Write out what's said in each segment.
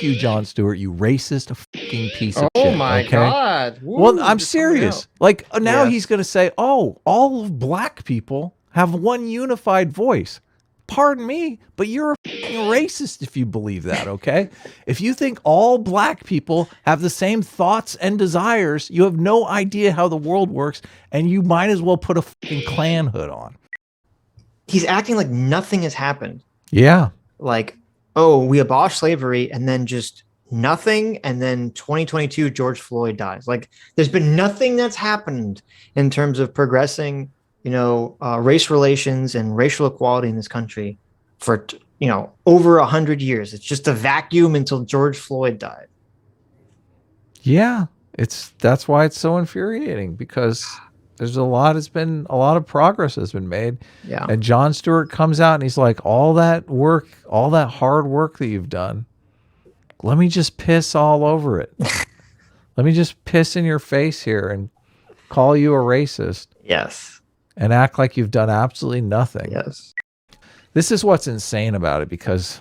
you, Jon Stewart, you racist fucking piece of Oh shit. my okay? God. Woo, Well, I'm just coming serious. out. Like, now Yes. he's going to say, oh, all of black people have one unified voice. Pardon me, but you're a fucking racist if you believe that, okay? If you think all black people have the same thoughts and desires, you have no idea how the world works, and you might as well put a fucking Klan hood on. He's acting like nothing has happened. Yeah. Like, oh, we abolished slavery and then just nothing. And then 2022, George Floyd dies. Like, there's been nothing that's happened in terms of progressing, race relations and racial equality in this country for, over 100 years. It's just a vacuum until George Floyd died. Yeah. That's why it's so infuriating, because there's a lot of progress has been made. Yeah. And Jon Stewart comes out and he's like, all that work, all that hard work that you've done, let me just piss all over it. Let me just piss in your face here and call you a racist. Yes. And act like you've done absolutely nothing. Yes. This is what's insane about it, because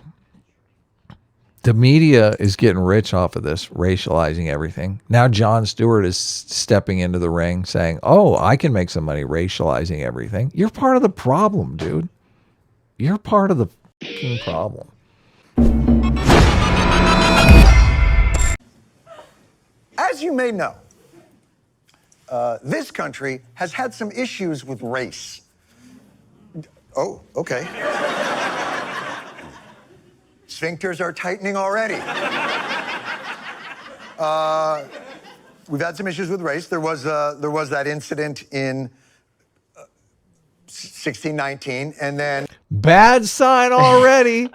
the media is getting rich off of this, racializing everything. Now Jon Stewart is stepping into the ring saying, oh, I can make some money racializing everything. You're part of the problem, dude. You're part of the fucking problem. As you may know, this country has had some issues with race. Oh, okay. Sphincters are tightening already. We've had some issues with race. There was that incident in 1619, and then... Bad sign already.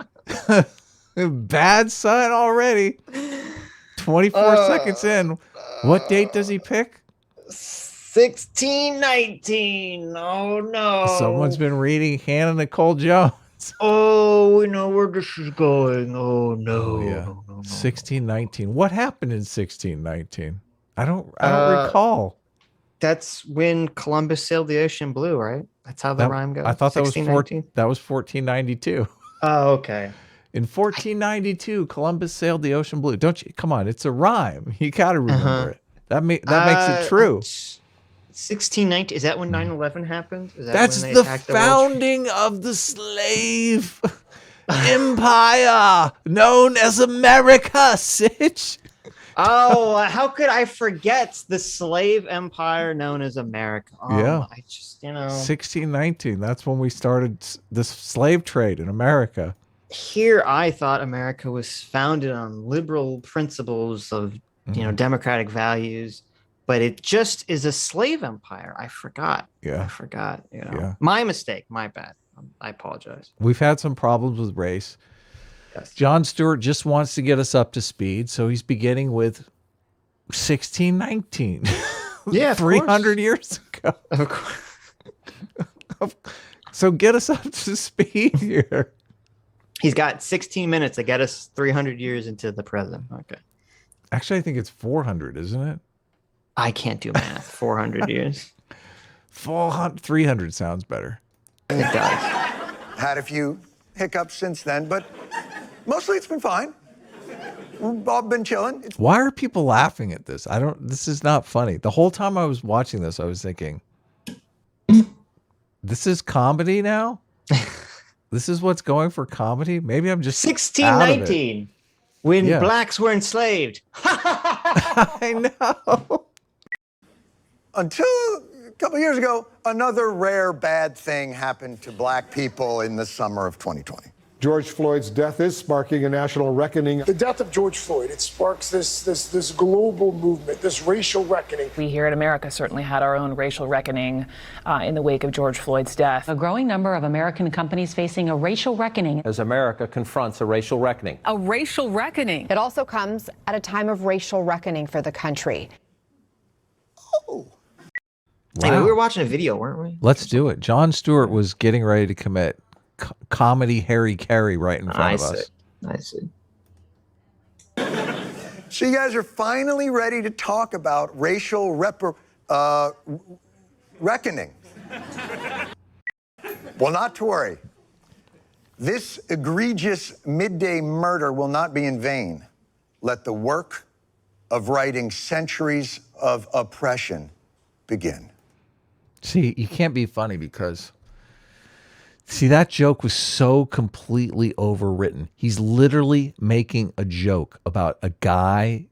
Bad sign already. 24 seconds in. What date does he pick? 1619. Oh no. Someone's been reading Hannah Nicole Jones. Oh, we know where this is going. Oh no. Oh, yeah. No. 1619. What happened in 1619? I don't recall. That's when Columbus sailed the ocean blue, right? That's how the rhyme goes. I thought that was 1619? 1492. Oh, okay. In 1492, Columbus sailed the ocean blue. Don't you? Come on, it's a rhyme. You got to remember it. That makes it true. 1619, is that when 9/11 happened? Is that That's when they the attacked the World founding of the slave empire known as America, Sitch. Oh, how could I forget the slave empire known as America? Oh, Yeah. I just, 1619. That's when we started this slave trade in America. Here I thought America was founded on liberal principles of, democratic values, but it just is a slave empire. I forgot. Yeah. I forgot. Yeah. My mistake. My bad. I apologize. We've had some problems with race. Yes. Jon Stewart just wants to get us up to speed, so he's beginning with 1619. Yeah, 300 years ago. Of course. So get us up to speed here. He's got 16 minutes to get us 300 years into the present. Okay. Actually, I think it's 400, isn't it? I can't do math. 400 years. 300 sounds better. It does. Had a few hiccups since then, but mostly it's been fine. We've all been chilling. Why are people laughing at this? This is not funny. The whole time I was watching this, I was thinking, this is comedy now? This is what's going for comedy? Maybe I'm just 1619, when blacks were enslaved. I know. Until a couple years ago, another rare bad thing happened to black people in the summer of 2020. George Floyd's death is sparking a national reckoning. The death of George Floyd, it sparks this global movement, this racial reckoning. We here in America certainly had our own racial reckoning in the wake of George Floyd's death. A growing number of American companies facing a racial reckoning. As America confronts a racial reckoning. A racial reckoning. It also comes at a time of racial reckoning for the country. Oh. Wow. Hey, we were watching a video, weren't we? Let's do it. Jon Stewart was getting ready to commit comedy Harry Carey right in front of us. I see. So you guys are finally ready to talk about racial reckoning. Well, not to worry. This egregious midday murder will not be in vain. let the work of righting centuries of oppression begin. See, you can't be funny because, see, that joke was so completely overwritten. He's literally making a joke about a guy,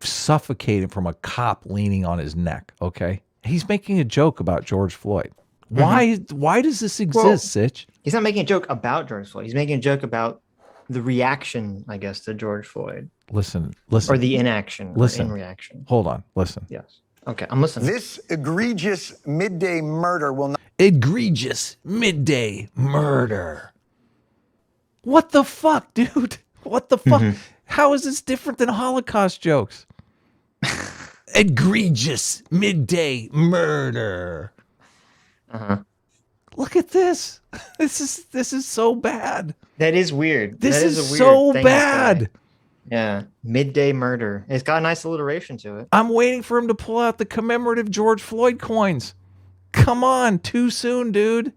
suffocating from a cop leaning on his neck, okay? He's making a joke about George Floyd. Why does this exist, Sitch? He's not making a joke about George Floyd. He's making a joke about the reaction, I guess, to George Floyd. Listen. Or the inaction. Listen. Or in reaction. Hold on. Listen. Yes. Okay, I'm listening. This egregious midday murder will not... Egregious midday murder. What the fuck, dude? What the fuck? How is this different than Holocaust jokes? Egregious midday murder. Look at this. This is so bad. That is weird. This that is a weird so thing to bad. say. Yeah. Midday murder. It's got a nice alliteration to it. I'm waiting for him to pull out the commemorative George Floyd coins. Come on, too soon, dude.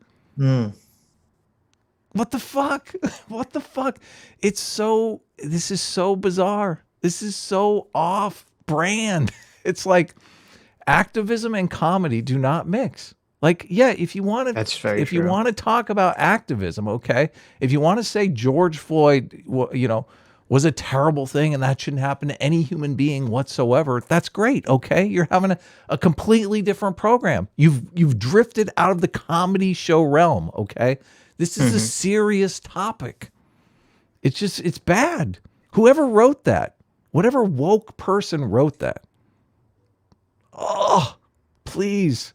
What the fuck? What the fuck? This is so bizarre. This is so off brand. It's like activism and comedy do not mix. Like, yeah, if you want to, That's very if you true. want to talk about activism, okay. If you want to say George Floyd, was a terrible thing and that shouldn't happen to any human being whatsoever, that's great, okay? You're having a completely different program. You've drifted out of the comedy show realm, okay? This is a serious topic. It's bad. Whoever wrote that, whatever woke person wrote that, oh, please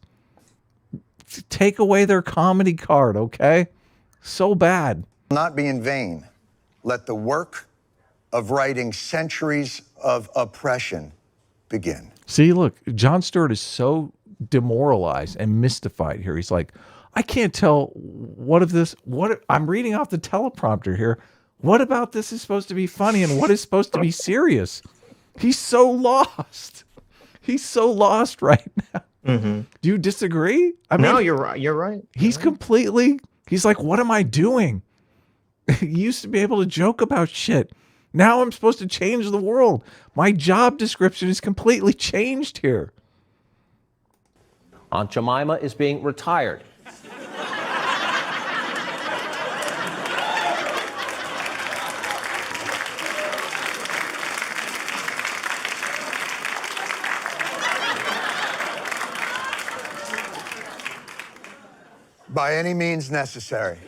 take away their comedy card, okay? So bad. not be in vain. Let the work of righting centuries of oppression begin. See, look, Jon Stewart is so demoralized and mystified here. He's like, I can't tell I'm reading off the teleprompter here. What about this is supposed to be funny and what is supposed to be serious? He's so lost. He's so lost right now. Mm-hmm. Do you disagree? No, you're right. You're right. He's like, what am I doing? He used to be able to joke about shit. Now I'm supposed to change the world. My job description is completely changed here. Aunt Jemima is being retired. By any means necessary.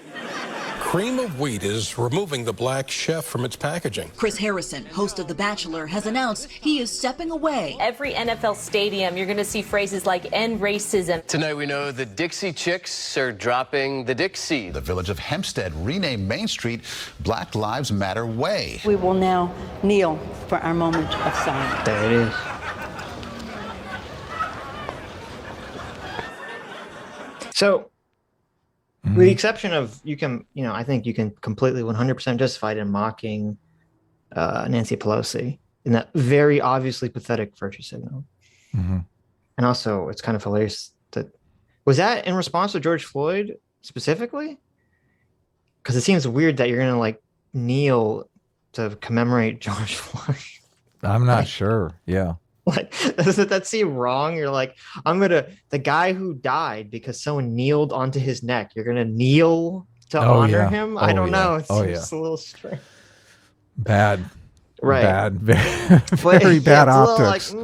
Cream of Wheat is removing the black chef from its packaging. Chris Harrison, host of The Bachelor, has announced he is stepping away. Every NFL stadium, you're going to see phrases like end racism. Tonight we know the Dixie Chicks are dropping the Dixie. The village of Hempstead renamed Main Street Black Lives Matter Way. We will now kneel for our moment of silence. There it is. So, with the exception of I think you can completely 100% justify it in mocking Nancy Pelosi in that very obviously pathetic virtue signal. Mm-hmm. And also, it's kind of hilarious was that in response to George Floyd specifically? Because it seems weird that you're going to like kneel to commemorate George Floyd. I'm not sure. Yeah. Like, doesn't that seem wrong? You're like, the guy who died because someone kneeled onto his neck, you're gonna kneel to honor him? I don't know. It seems a little strange. Bad. Right. Bad. Very bad optics.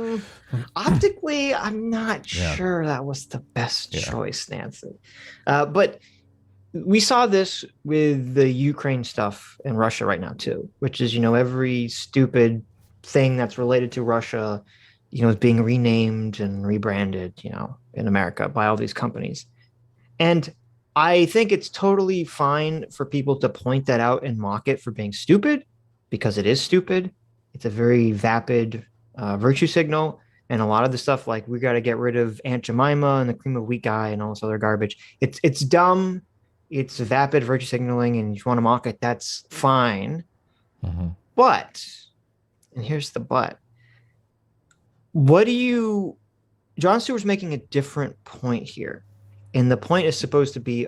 Optically, I'm not sure that was the best choice, Nancy. But we saw this with the Ukraine stuff in Russia right now too, which is, every stupid thing that's related to Russia is being renamed and rebranded, in America by all these companies. And I think it's totally fine for people to point that out and mock it for being stupid, because it is stupid. It's a very vapid virtue signal. And a lot of the stuff like we got to get rid of Aunt Jemima and the cream of wheat guy and all this other garbage. It's dumb. It's vapid virtue signaling, and you want to mock it. That's fine. Mm-hmm. But, and here's the but. Jon Stewart's making a different point here. And the point is supposed to be,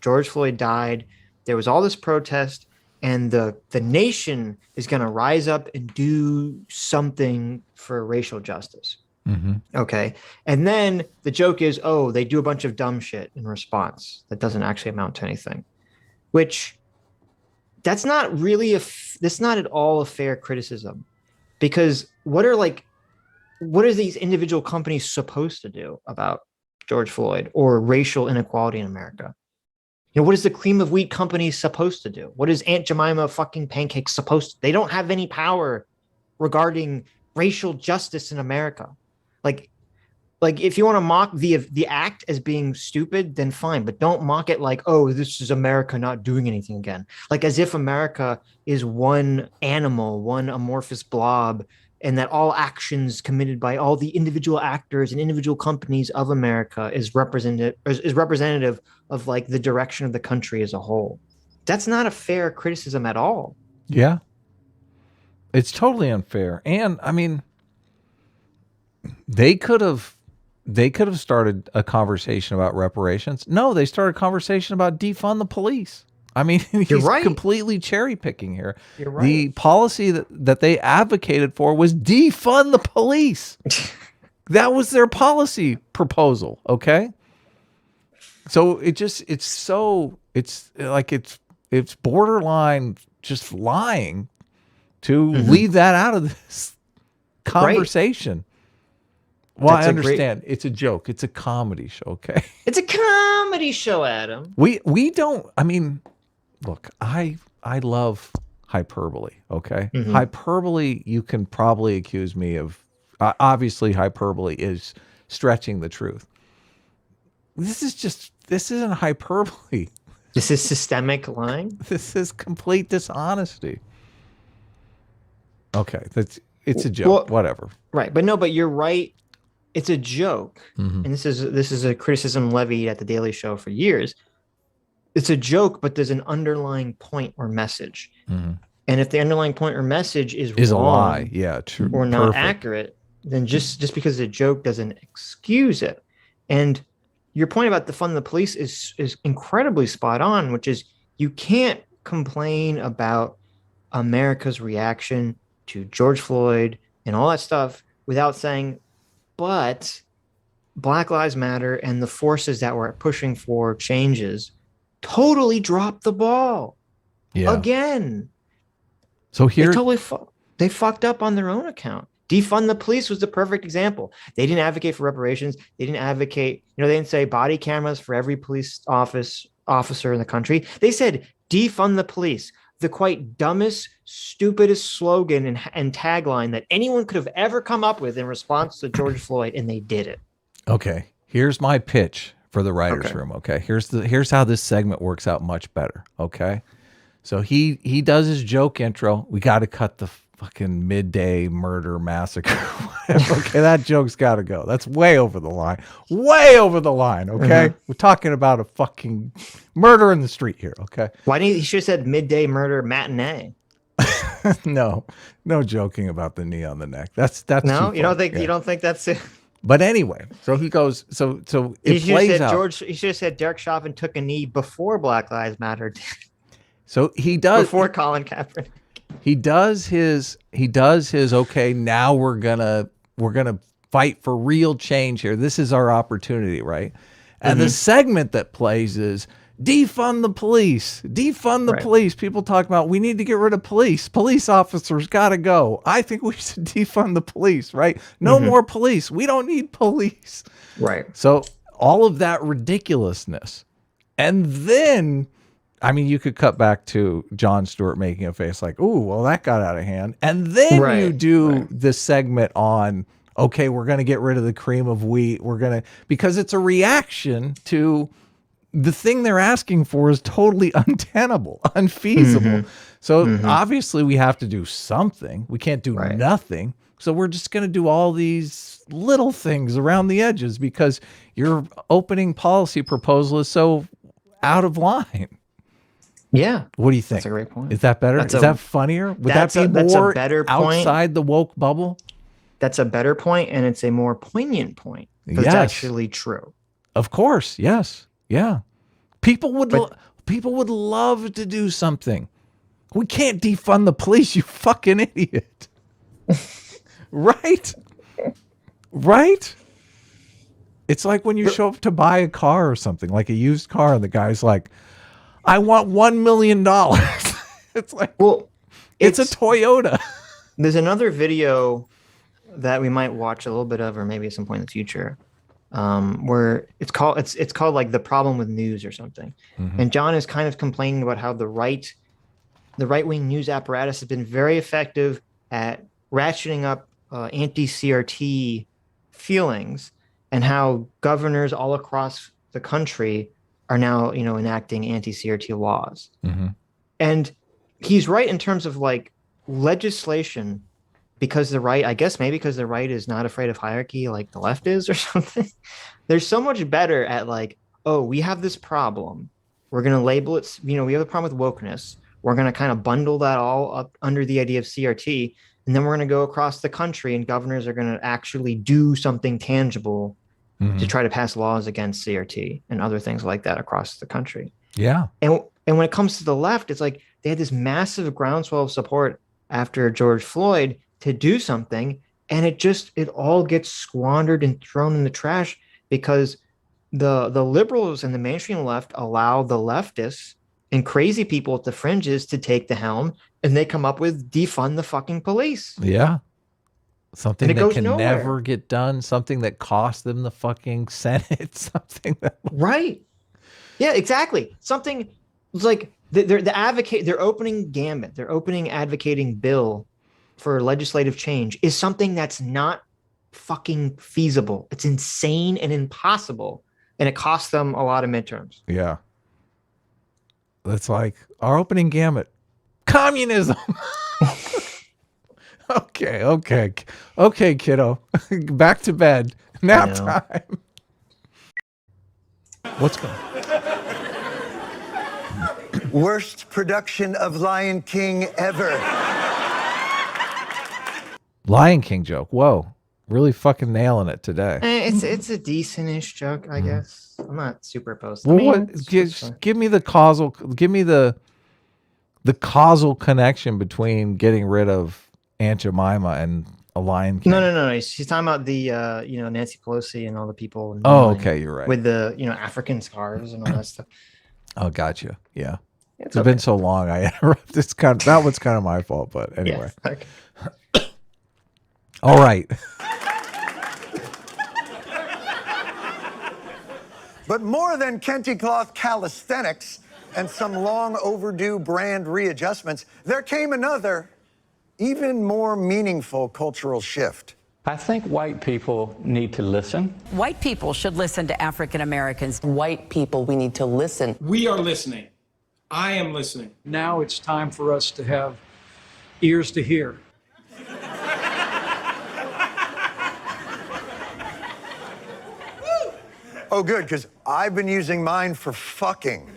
George Floyd died. There was all this protest. and the nation is going to rise up and do something for racial justice. Okay. And then the joke is, oh, they do a bunch of dumb shit in response that doesn't actually amount to anything, which that's not really that's not at all a fair criticism, because what are these individual companies supposed to do about George Floyd or racial inequality in America? What is the cream of wheat company supposed to do? What is Aunt Jemima fucking pancakes supposed to? They don't have any power regarding racial justice in America. Like if you want to mock the act as being stupid, then fine, but don't mock it like, oh, this is America not doing anything again. Like as if America is one animal, one amorphous blob, and that all actions committed by all the individual actors and individual companies of America is representative of like the direction of the country as a whole. That's not a fair criticism at all. Yeah. It's totally unfair. And I mean, they could have started a conversation about reparations. No, they started a conversation about defund the police. I mean, he's completely cherry picking here. You're right. The policy that they advocated for was defund the police. That was their policy proposal. Okay. So it's borderline just lying to leave that out of this conversation. Right. Well, I understand. It's a joke. It's a comedy show, okay? It's a comedy show, Adam. We don't, I mean, look, I love hyperbole, okay? Hyperbole, you can probably accuse me of, obviously hyperbole is stretching the truth. This isn't hyperbole. This is systemic lying? This is complete dishonesty. Okay, it's a joke, whatever. Right, but you're right. It's a joke, and this is a criticism levied at the Daily Show for years. It's a joke, but there's an underlying point or message, and if the underlying point or message is wrong, a lie, yeah, true, or not accurate, then just because the joke doesn't excuse it. And your point about defund the police is incredibly spot on, which is you can't complain about America's reaction to George Floyd and all that stuff without saying, but Black Lives Matter and the forces that were pushing for changes totally dropped the ball again. So here, they fucked up on their own account. Defund the police was the perfect example. They didn't advocate for reparations. They didn't advocate, they didn't say body cameras for every police officer in the country. They said defund the police. The quite dumbest, stupidest slogan and tagline that anyone could have ever come up with in response to George Floyd, and they did it. Okay, here's my pitch for the writers' room. Okay, here's how this segment works out much better. Okay, so he does his joke intro. We got to cut the fucking midday murder massacre. Okay, that joke's got to go. That's way over the line. Way over the line. Okay, we're talking about a fucking murder in the street here. Okay, why didn't he should have said midday murder matinee? No joking about the knee on the neck. That's no. You don't think that's it? But anyway, so he goes. So it plays out. He should have said Derek Chauvin took a knee before Black Lives Matter. So he does before Colin Kaepernick. He does his okay, now we're gonna fight for real change here. This is our opportunity, right? And the segment that plays is defund the police. Defund the police. People talk about we need to get rid of police. Police officers gotta go. I think we should defund the police, right? No more police. We don't need police. Right. So all of that ridiculousness. And then I mean, you could cut back to Jon Stewart making a face like, "Ooh, well, that got out of hand," and then you do this segment on, okay, we're going to get rid of the cream of wheat. Because it's a reaction to the thing they're asking for is totally untenable, unfeasible. So obviously we have to do something. We can't do nothing. So we're just going to do all these little things around the edges because your opening policy proposal is so out of line. Yeah. What do you think? That's a great point. Is that better? Is that funnier? Would that be more outside the woke bubble? That's a better point, and it's a more poignant point. That's actually true. Of course. Yes. Yeah. People would love to do something. We can't defund the police, you fucking idiot. Right? Right? It's like when you show up to buy a car or something, like a used car, and the guy's like, I want $1 million. It's like, well, it's a Toyota. There's another video that we might watch a little bit of, or maybe at some point in the future, where it's called like The Problem with News or something. And Jon is kind of complaining about how the right-wing news apparatus has been very effective at ratcheting up anti-CRT feelings, and how governors all across the country are now, enacting anti-CRT laws. And he's right in terms of like legislation, because the right, I guess maybe because the right is not afraid of hierarchy like the left is or something. They're so much better at like, oh, we have this problem. We're going to label it, we have a problem with wokeness. We're going to kind of bundle that all up under the idea of CRT. And then we're going to go across the country and governors are going to actually do something tangible to try to pass laws against CRT and other things like that across the country. Yeah. And when it comes to the left, it's like they had this massive groundswell of support after George Floyd to do something. And it all gets squandered and thrown in the trash because the liberals and the mainstream left allow the leftists and crazy people at the fringes to take the helm, and they come up with defund the fucking police. Yeah. Something that can nowhere. never get done. Something that cost them the fucking Senate. Something that... Right. Yeah, exactly. Something like they're opening gambit. They're opening advocating bill for legislative change is something that's not fucking feasible. It's insane and impossible. And it costs them a lot of midterms. Yeah. That's like our opening gambit. Communism. Okay, kiddo. Back to bed. Nap time. What's going on? Worst production of Lion King ever. Lion King joke. Whoa. Really fucking nailing it today. It's a decent-ish joke, I guess. I'm not super opposed. Well, give me the causal connection between getting rid of Aunt Jemima and a Lion King. No. She's talking about the Nancy Pelosi and all the people. Oh, okay, you're right. With the African scarves and all that stuff. Oh, gotcha. Yeah. It's okay. been so long. I interrupted. That was kind of my fault, but anyway. Yeah, okay. All right. But more than Kente cloth calisthenics and some long overdue brand readjustments, there came another, even more meaningful cultural shift. I think white people need to listen. White people should listen to African Americans. White people, we need to listen. We are listening. I am listening. Now it's time for us to have ears to hear. Oh, good, because I've been using mine for fucking.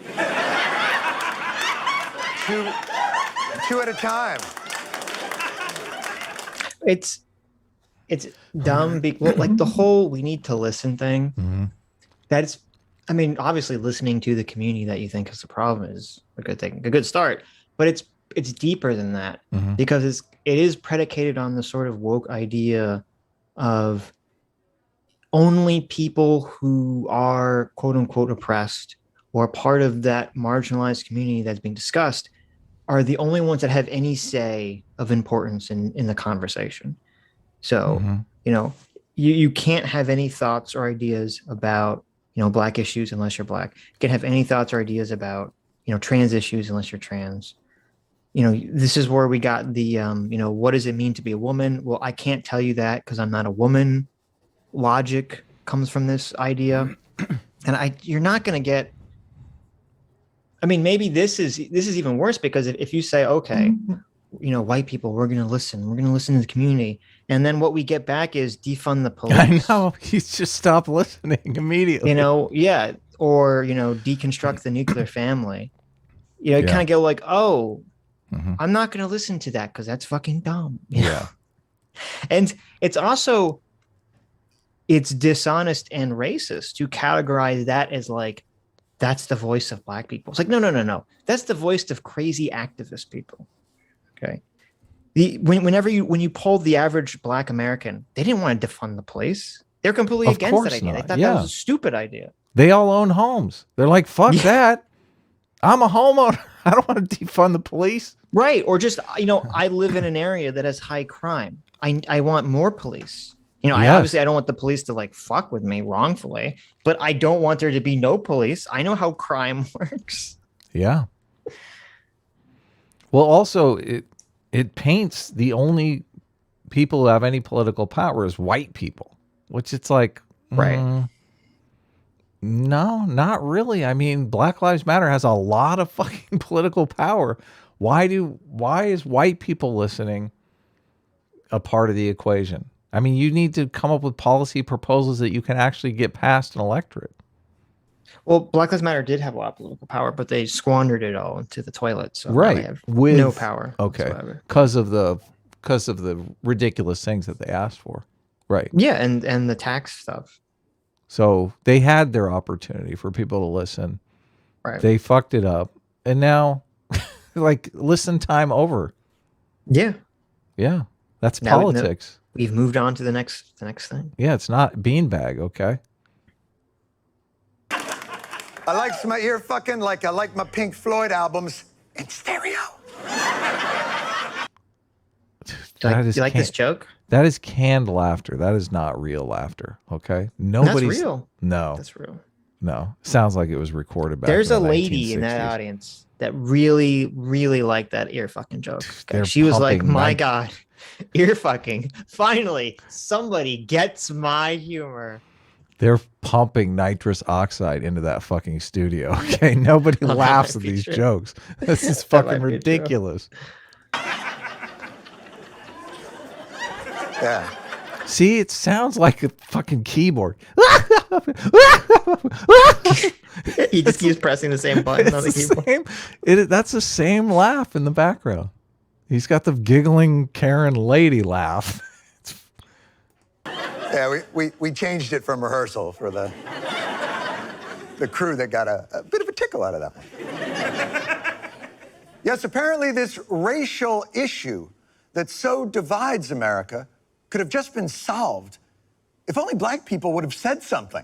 Two at a time. It's dumb. Like the whole "we need to listen" thing. That's, I mean, obviously listening to the community that you think is the problem is a good thing, a good start. But it's deeper than that because it is predicated on the sort of woke idea of only people who are quote unquote oppressed or part of that marginalized community that's being discussed are the only ones that have any say of importance in the conversation. So, you can't have any thoughts or ideas about, Black issues unless you're Black. You can't have any thoughts or ideas about, trans issues unless you're trans. This is where we got the, what does it mean to be a woman? Well, I can't tell you that because I'm not a woman. Logic comes from this idea. And you're not going to get, I mean, maybe this is even worse because if you say, okay, white people, we're going to listen to the community. And then what we get back is defund the police. I know. You just stop listening immediately. Yeah. Or, deconstruct the nuclear family. You kind of go like, oh, I'm not going to listen to that because that's fucking dumb. Yeah. And it's also, it's dishonest and racist to categorize that as like that's the voice of black people. It's like, no. That's the voice of crazy activist people. Okay. When you polled the average black American, they didn't want to defund the police. They're completely Of against that course idea. They not. thought Yeah. that was a stupid idea. They all own homes. They're like, fuck that. I'm a homeowner. I don't want to defund the police. Right. Or just, I live in an area that has high crime. I want more police. Yes. I don't want the police to like fuck with me wrongfully, but I don't want there to be no police. I know how crime works. Yeah. Well, also it paints the only people who have any political power as white people, which it's like, right. No, not really. I mean, Black Lives Matter has a lot of fucking political power. Why is white people listening a part of the equation? I mean, you need to come up with policy proposals that you can actually get past an electorate. Well, Black Lives Matter did have a lot of political power, but they squandered it all into the toilet. So now Right. they have With no power. Okay. Whatsoever. Because of the ridiculous things that they asked for. Right. Yeah, and the tax stuff. So they had their opportunity for people to listen. Right. They fucked it up. And now like listen time over. Yeah. Yeah. That's Now politics. We've moved on to the next thing. Yeah, it's not beanbag, okay? I like my ear fucking like I like my Pink Floyd albums in stereo. Do you like this joke? That is canned laughter. That is not real laughter. Okay. Nobody's That's real. No. That's real. No. Sounds like it was recorded back. There's in a the lady in that 1960s. audience that really, really liked that ear fucking joke. They're She was like, pumping my nit- God, ear fucking. Finally, somebody gets my humor. They're pumping nitrous oxide into that fucking studio. Okay. Nobody That laughs might at be these true. jokes. This is That fucking might be true. ridiculous. Yeah. See, it sounds like a fucking keyboard. He just keeps pressing the same button on the keyboard. That's the same laugh in the background. He's got the giggling Karen lady laugh. Yeah, we changed it from rehearsal for the crew that got a bit of a tickle out of that one. Yes, apparently this racial issue that so divides America could have just been solved if only black people would have said something.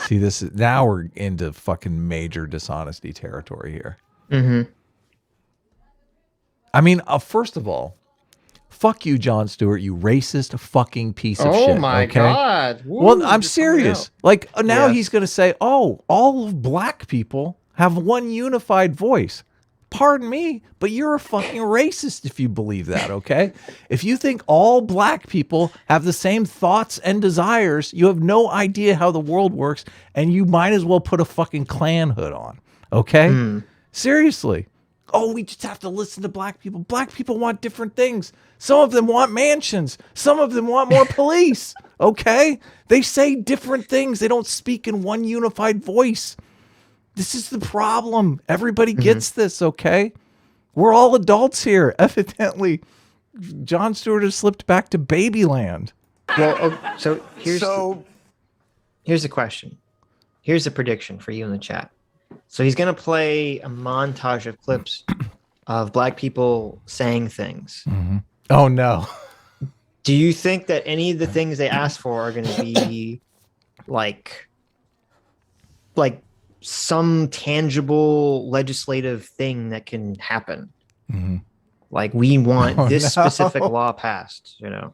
See, now we're into fucking major dishonesty territory here. Mm-hmm. I mean, first of all, fuck you, Jon Stewart, you racist fucking piece of Oh shit. my okay? God. Woo, Well, I'm just coming serious. out. Like now Yes. he's going to say, oh, all of black people have one unified voice. Pardon me, but you're a fucking racist if you believe that, okay? If you think all black people have the same thoughts and desires, you have no idea how the world works, and you might as well put a fucking Klan hood on, okay? Seriously. Oh, we just have to listen to black people. Black people want different things. Some of them want mansions. Some of them want more police, okay? They say different things. They don't speak in one unified voice. This is the problem. Everybody gets this, okay? We're all adults here. Evidently, Jon Stewart has slipped back to babyland. Well, so here's the question. Here's a prediction for you in the chat. So he's going to play a montage of clips of black people saying things. Mm-hmm. Oh, no. Do you think that any of the things they asked for are going to be like some tangible legislative thing that can happen? Mm-hmm. Like we want Oh, this no. specific law passed, you know?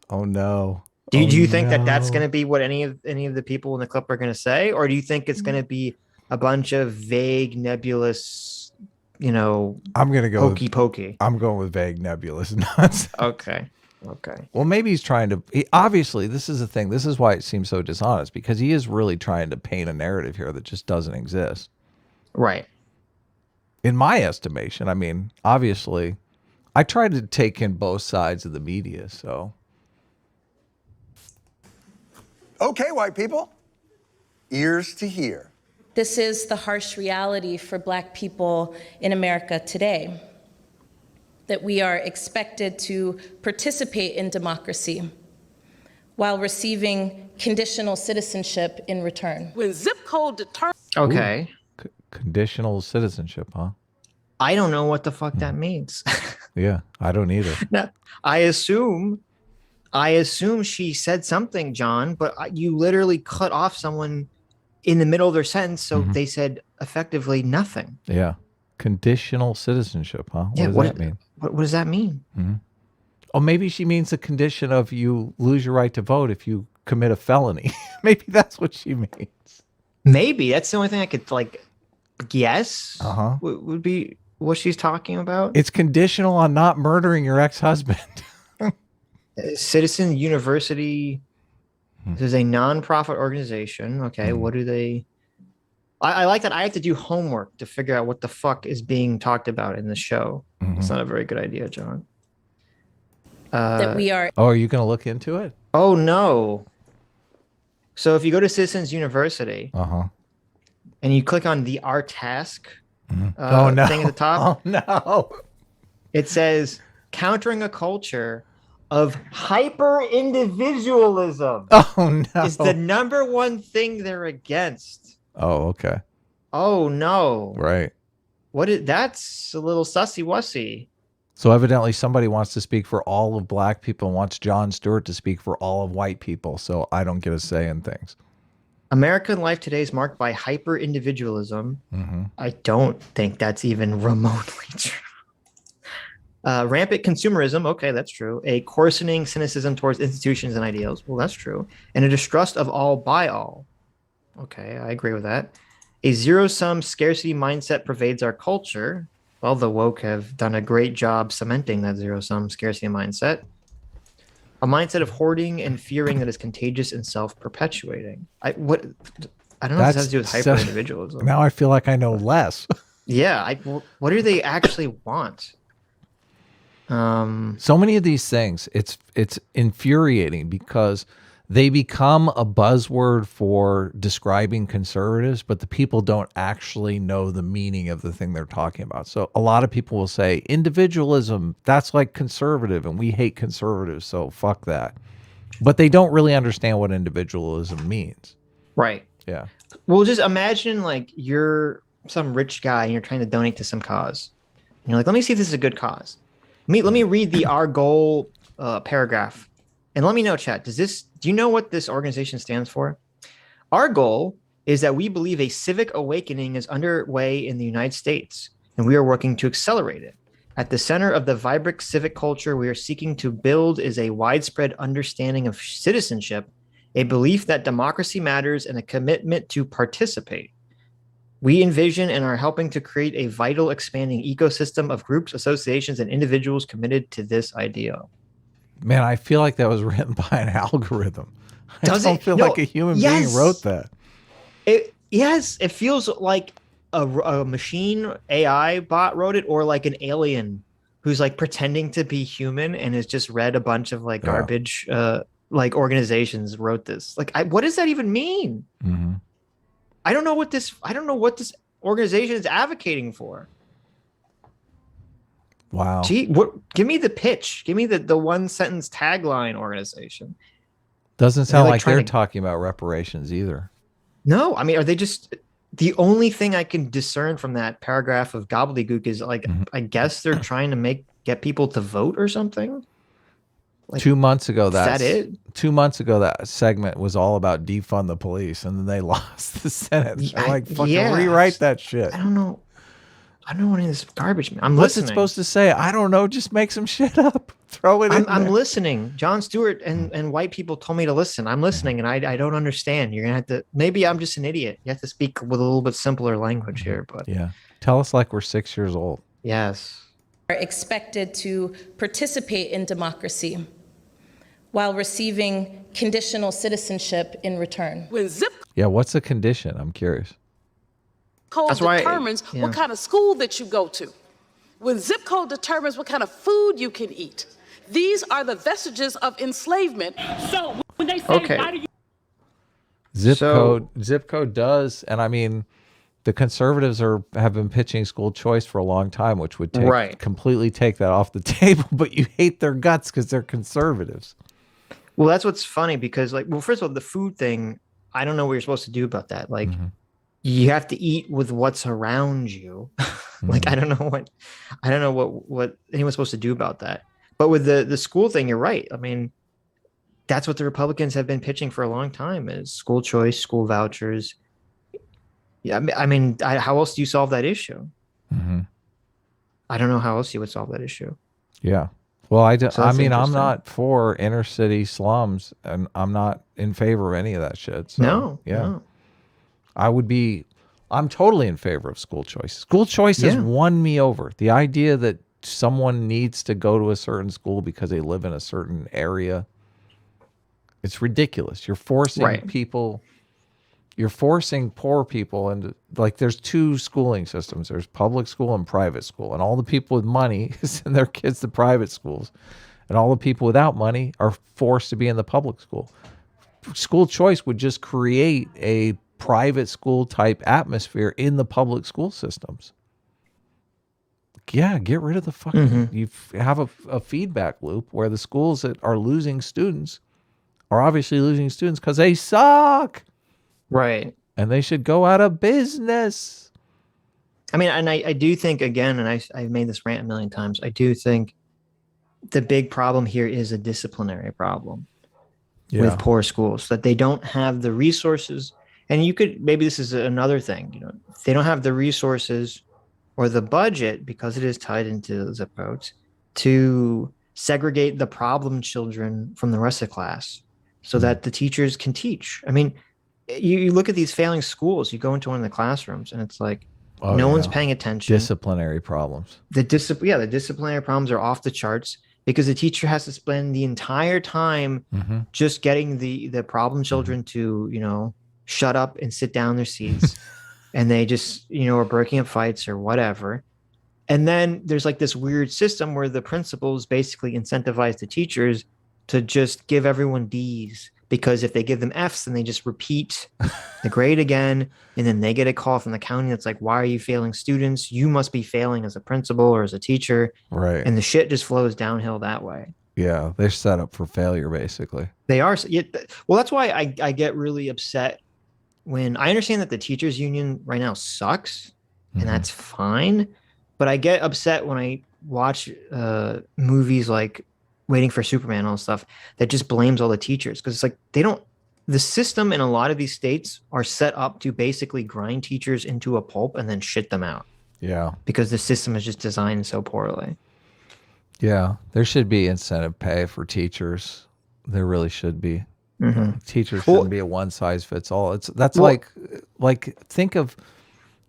Oh, no. Do Oh, you think that that's no. going to be what any of the people in the clip are going to say, or do you think it's going to be a bunch of vague, nebulous, you know? I'm gonna go hokey pokey. I'm going with vague, nebulous nonsense. Okay. Well, maybe he's trying to. Obviously, this is the thing. This is why it seems so dishonest, because he is really trying to paint a narrative here that just doesn't exist. Right. In my estimation, I mean, obviously, I try to take in both sides of the media. So, Okay, white people, ears to hear. This is the harsh reality for Black people in America today, that we are expected to participate in democracy while receiving conditional citizenship in return. When zip code determines. Okay. Conditional citizenship, huh? I don't know what the fuck that means. Yeah, I don't either. Now, I assume she said something, John, but you literally cut off someone in the middle of their sentence, so they said effectively nothing. Yeah. Conditional citizenship, huh? What Yeah, does that mean? What does that mean? Oh, maybe she means the condition of you lose your right to vote if you commit a felony. Maybe that's what she means. Maybe that's the only thing I could like guess. Uh-huh. Would be what she's talking about. It's conditional on not murdering your ex-husband. Citizen University. This is a nonprofit organization. Okay, what do they? I like that I have to do homework to figure out what the fuck is being talked about in the show. It's not a very good idea, John. That we are. Oh, are you going to look into it? Oh no. So if you go to Citizens University, and you click on the Our Task thing at the top, oh no, it says countering a culture of hyper individualism. Oh no, is the number one thing they're against. Oh, okay. Oh no. Right. That's a little sussy wussy. So evidently somebody wants to speak for all of black people and wants Jon Stewart to speak for all of white people. So I don't get a say in things. American life today is marked by hyper individualism. I don't think that's even remotely true. Rampant consumerism. Okay, that's true. A coarsening cynicism towards institutions and ideals. Well, that's true. And a distrust of all by all. Okay, I agree with that. A zero-sum scarcity mindset pervades our culture. Well, the woke have done a great job cementing that zero-sum scarcity mindset. A mindset of hoarding and fearing that is contagious and self-perpetuating. I don't know if this has to do with hyper-individualism. Now I feel like I know less. Yeah, what do they actually want? So many of these things, it's infuriating because they become a buzzword for describing conservatives, but the people don't actually know the meaning of the thing they're talking about. So a lot of people will say individualism, that's like conservative and we hate conservatives, so fuck that. But they don't really understand what individualism means. Right. Yeah. Well, just imagine like you're some rich guy and you're trying to donate to some cause. And you're like, let me see if this is a good cause. Let me read the Our Goal paragraph. And let me know, chat, do you know what this organization stands for? Our goal is that we believe a civic awakening is underway in the United States, and we are working to accelerate it. At the center of the vibrant civic culture we are seeking to build is a widespread understanding of citizenship, a belief that democracy matters, and a commitment to participate. We envision and are helping to create a vital, expanding ecosystem of groups, associations, and individuals committed to this ideal. Man, I feel like that was written by an algorithm. I don't feel like a human being wrote that. It feels like a machine AI bot wrote it, or like an alien who's like pretending to be human and has just read a bunch of like garbage like organizations wrote this. Like, what does that even mean? I don't know what this organization is advocating for. Wow. Gee, give me the pitch. Give me the one sentence tagline organization. Doesn't sound like they're talking about reparations either. No, I mean, are they just the only thing I can discern from that paragraph of gobbledygook is like, I guess they're trying to get people to vote or something. Like, 2 months ago, that it? 2 months ago, that segment was all about defund the police, and then they lost the Senate. They're like, fucking rewrite that shit. I don't know what any of this garbage means. What's it supposed to say? I don't know. Just make some shit up. Throw it in I'm there. listening. Jon Stewart and white people told me to listen. I'm listening, and I don't understand. You're going to have to, maybe I'm just an idiot. You have to speak with a little bit simpler language here. But yeah. Tell us like we're 6 years old. Yes. Are expected to participate in democracy while receiving conditional citizenship in return. When zip Yeah, what's the condition? I'm curious. code determines what kind of school that you go to. When zip code determines what kind of food you can eat. These are the vestiges of enslavement. So when they say, why do you... Zip code does, and I mean, the conservatives have been pitching school choice for a long time, which would completely take that off the table, but you hate their guts because they're conservatives. Well, that's what's funny because, like, well, first of all, the food thing, I don't know what you're supposed to do about that. Like, you have to eat with what's around you. Like, I don't know what anyone's supposed to do about that. But with the school thing, you're right. I mean, that's what the Republicans have been pitching for a long time: is school choice, school vouchers. Yeah, how else do you solve that issue? I don't know how else you would solve that issue. Yeah. Well, I'm interesting. not for inner city slums, and I'm not in favor of any of that shit. So, No. I'm totally in favor of school choice. School choice has won me over. The idea that someone needs to go to a certain school because they live in a certain area, it's ridiculous. You're forcing you're forcing poor people into, like, there's two schooling systems. There's public school and private school. And all the people with money send their kids to private schools. And all the people without money are forced to be in the public school. School choice would just create a private school type atmosphere in the public school systems. Yeah, get rid of the fucking, you have a feedback loop where the schools that are losing students are obviously losing students because they suck. Right. And they should go out of business. I mean, and I do think, again, and I've made this rant a million times, I do think the big problem here is a disciplinary problem with poor schools, that they don't have the resources. And you could, maybe this is another thing, you know, they don't have the resources or the budget, because it is tied into zip codes, to segregate the problem children from the rest of the class so that the teachers can teach. I mean, you look at these failing schools, you go into one of the classrooms and it's like, no one's paying attention. Disciplinary problems. The disciplinary problems are off the charts because the teacher has to spend the entire time just getting the problem children to, you know, shut up and sit down in their seats. And they just, you know, are breaking up fights or whatever. And then there's like this weird system where the principals basically incentivize the teachers to just give everyone D's, because if they give them F's, then they just repeat the grade again. And then they get a call from the county that's like, why are you failing students? You must be failing as a principal or as a teacher. Right. And the shit just flows downhill that way. Yeah. They're set up for failure, basically. They are. Well, that's why I get really upset when I understand that the teachers union right now sucks, and that's fine. But I get upset when I watch movies like Waiting for Superman and all this stuff that just blames all the teachers, because it's like the system in a lot of these states are set up to basically grind teachers into a pulp and then shit them out. Yeah. Because the system is just designed so poorly. Yeah. There should be incentive pay for teachers. There really should be. Teachers shouldn't be a one size fits all. Like think of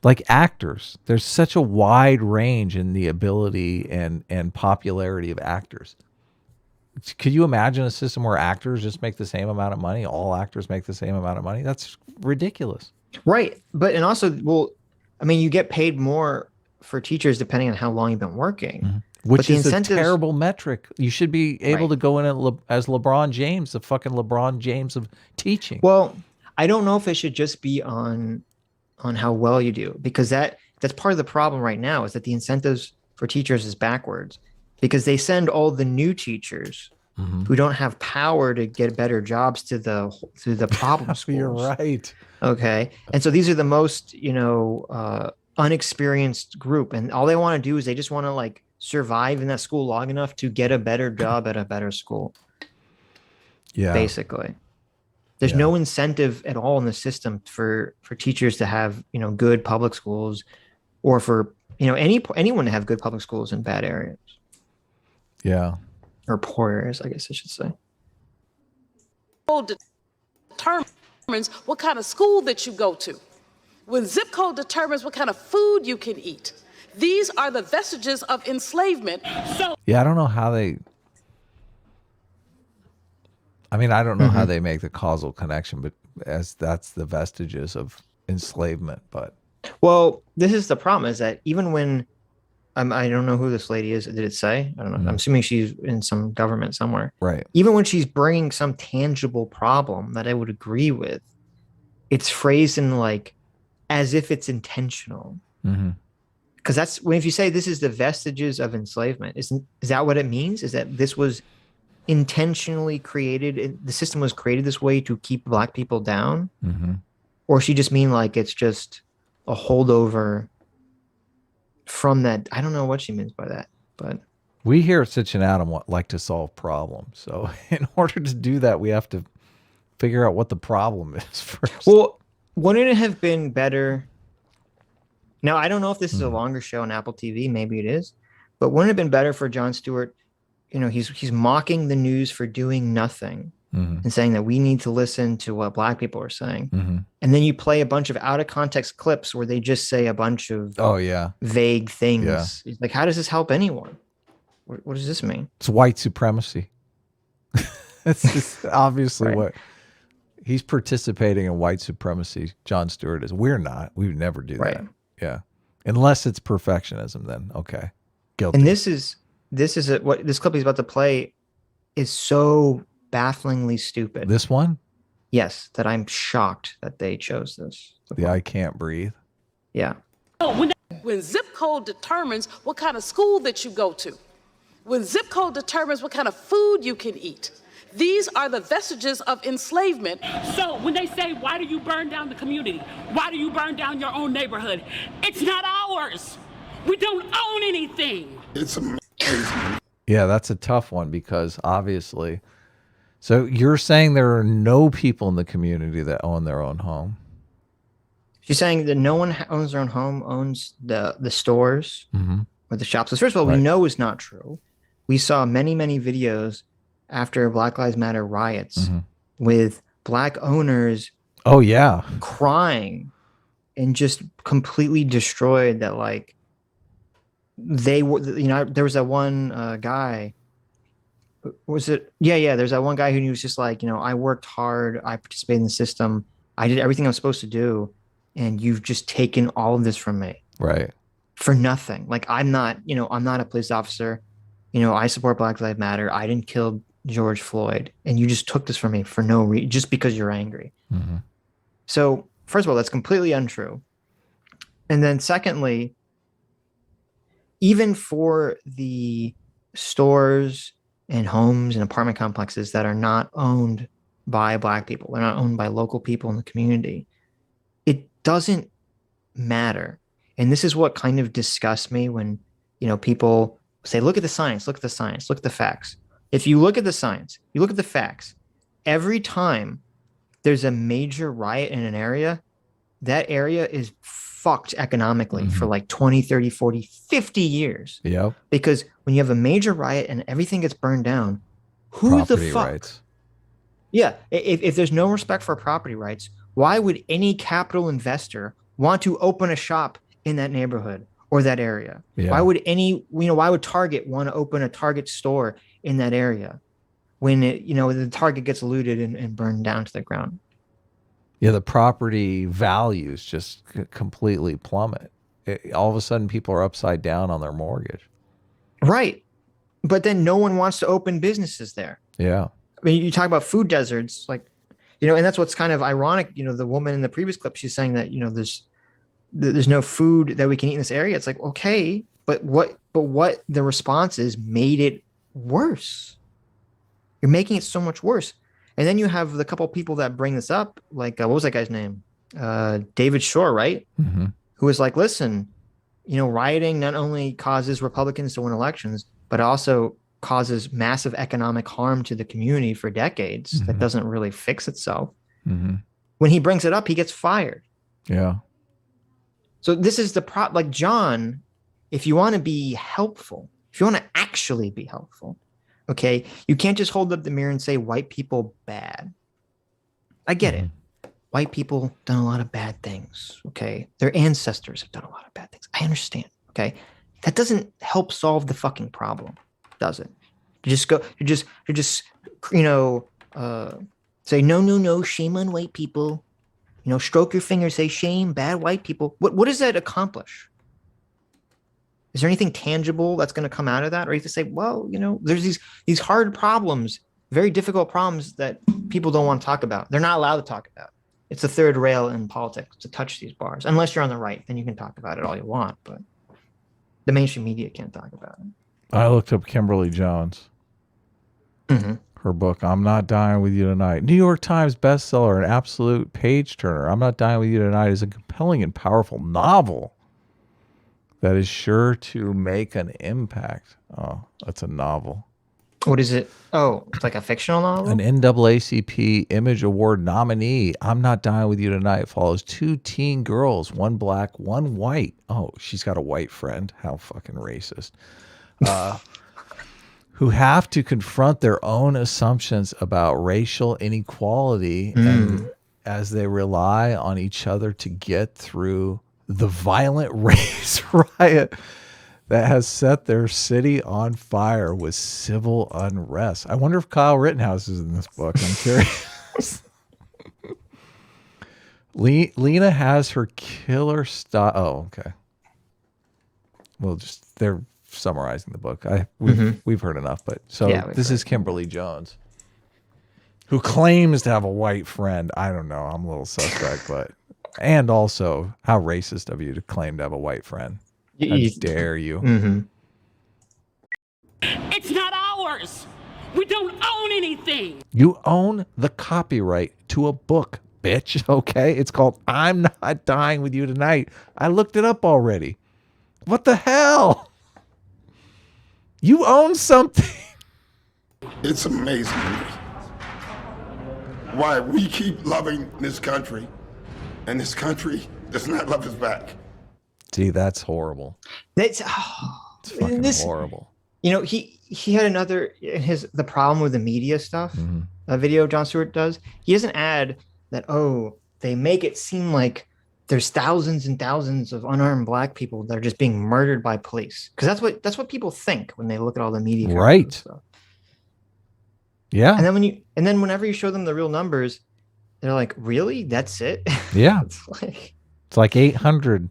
like actors. There's such a wide range in the ability and popularity of actors. Could you imagine a system where actors just make the same amount of money? All actors make the same amount of money? That's ridiculous. Right. But, and also, well, I mean, you get paid more for teachers depending on how long you've been working. Which is a terrible metric. You should be able to go in as LeBron James, the fucking LeBron James of teaching. Well, I don't know if it should just be on how well you do, because that's part of the problem right now, is that the incentives for teachers is backwards, because they send all the new teachers who don't have power to get better jobs to the problem schools. You're right. Okay. And so these are the most, unexperienced group, and all they want to do is they just want to like survive in that school long enough to get a better job at a better school. Yeah. Basically. There's no incentive at all in the system for teachers to have, good public schools, or for, anyone to have good public schools in bad areas. Yeah. Or poor areas, I guess I should say. Determines what kind of school that you go to. When zip code determines what kind of food you can eat. These are the vestiges of enslavement. Yeah, I don't know how they... I don't know how they make the causal connection, but as that's the vestiges of enslavement, but... Well, this is the problem, is that even when... I don't know who this lady is. Did it say? I don't know. I'm assuming she's in some government somewhere. Right. Even when she's bringing some tangible problem that I would agree with, it's phrased in like as if it's intentional. Because that's when, if you say this is the vestiges of enslavement, is that what it means? Is that this was intentionally created, the system was created this way to keep black people down? Mm-hmm. Or she just mean like it's just a holdover from that? I don't know what she means by that, but we here at Sitch and Adam like to solve problems. So in order to do that, we have to figure out what the problem is first. Well, wouldn't it have been better? Now, I don't know if this is a longer show on Apple TV. Maybe it is. But wouldn't it have been better for Jon Stewart? You know, he's mocking the news for doing nothing and saying that we need to listen to what black people are saying. And then you play a bunch of out of context clips where they just say a bunch of vague things. Yeah. It's like, how does this help anyone? What does this mean? It's white supremacy. It's just obviously what he's participating in white supremacy. Jon Stewart is. We're not. We would never do that. Yeah. Unless it's perfectionism, then okay. Guilty. And this is what this clip he's about to play is so bafflingly stupid. This one? Yes, that I'm shocked that they chose this. The I can't breathe. Yeah. When zip code determines what kind of school that you go to, when zip code determines what kind of food you can eat, these are the vestiges of enslavement. So when they say, why do you burn down the community? Why do you burn down your own neighborhood? It's not ours. We don't own anything. It's amazing. Yeah, that's a tough one because obviously. So you're saying there are no people in the community that own their own home? She's saying that no one owns their own home, owns the stores or the shops. So first of all, we know is not true. We saw many, many videos after Black Lives Matter riots with black owners crying and just completely destroyed that, like, they were, you know, there was that one guy, was it? Yeah. There's that one guy who was just like, you know, I worked hard. I participated in the system. I did everything I was supposed to do. And you've just taken all of this from me. Right. For nothing. Like, I'm not a police officer. You know, I support Black Lives Matter. I didn't kill George Floyd. And you just took this from me for no reason, just because you're angry. So, first of all, that's completely untrue. And then secondly, even for the stores and homes and apartment complexes that are not owned by black people, they're not owned by local people in the community, it doesn't matter. And this is what kind of disgusts me when, you know, people say, look at the science, look at the science, look at the facts. If you look at the science, you look at the facts, every time there's a major riot in an area, that area is fucked economically for like 20, 30, 40, 50 years. Yeah. Because when you have a major riot and everything gets burned down, who Property the fuck? rights. Yeah. If there's no respect for property rights, why would any capital investor want to open a shop in that neighborhood or that area? Yeah. Why would Target want to open a Target store in that area when the Target gets looted and burned down to the ground? Yeah, the property values just completely plummet. All of a sudden, people are upside down on their mortgage. Right. But then no one wants to open businesses there. Yeah. I mean, you talk about food deserts, like, you know, and that's what's kind of ironic. You know, the woman in the previous clip, she's saying that, you know, there's no food that we can eat in this area. It's like, okay, but what the response is made it worse. You're making it so much worse. And then you have the couple people that bring this up, like, what was that guy's name? David Shore, right? Who was like, listen, you know, rioting not only causes Republicans to win elections, but also causes massive economic harm to the community for decades that doesn't really fix itself. When he brings it up, he gets fired. Yeah. So this is like, Jon, if you want to be helpful, if you want to actually be helpful, okay, you can't just hold up the mirror and say white people bad. I get it. White people done a lot of bad things, okay? Their ancestors have done a lot of bad things. I understand, okay? That doesn't help solve the fucking problem, does it? You just say, no, shame on white people. You know, stroke your finger, say shame, bad white people. What does that accomplish? Is there anything tangible that's going to come out of that? Or you have to say, well, you know, there's these hard problems, very difficult problems that people don't want to talk about. They're not allowed to talk about. It's the third rail in politics to touch these bars. Unless you're on the right, then you can talk about it all you want. But the mainstream media can't talk about it. I looked up Kimberly Jones. Her book, I'm Not Dying With You Tonight. New York Times bestseller, an absolute page turner. I'm Not Dying With You Tonight is a compelling and powerful novel that is sure to make an impact. Oh, that's a novel. What is it? Oh, it's like a fictional novel? An NAACP Image Award nominee. I'm Not Dying With You Tonight follows 2 teen girls, one black, one white. Oh, she's got a white friend. How fucking racist. Who have to confront their own assumptions about racial inequality and as they rely on each other to get through the violent race riot that has set their city on fire with civil unrest. I wonder if Kyle Rittenhouse is in this book. I'm curious. Lena has her killer style. Oh, okay. Well, just they're summarizing the book. We've heard enough, but so yeah, this is Kimberly Jones, who claims to have a white friend. I don't know. I'm a little suspect, but and also how racist of you to claim to have a white friend. How dare you? It's not ours. We don't own anything. You own the copyright to a book, bitch. Okay, it's called I'm Not Dying With You Tonight. I looked it up already. What the hell? You own something. It's amazing why we keep loving this country and this country does not love us back. See, that's horrible. It's fucking horrible. You know, he had another the problem with the media stuff. A video Jon Stewart does. He doesn't add that, oh, they make it seem like there's thousands and thousands of unarmed black people that are just being murdered by police, because that's what people think when they look at all the media. Right. Stuff. Yeah. And then whenever you show them the real numbers, they're like, "Really? That's it?" Yeah. It's like 800.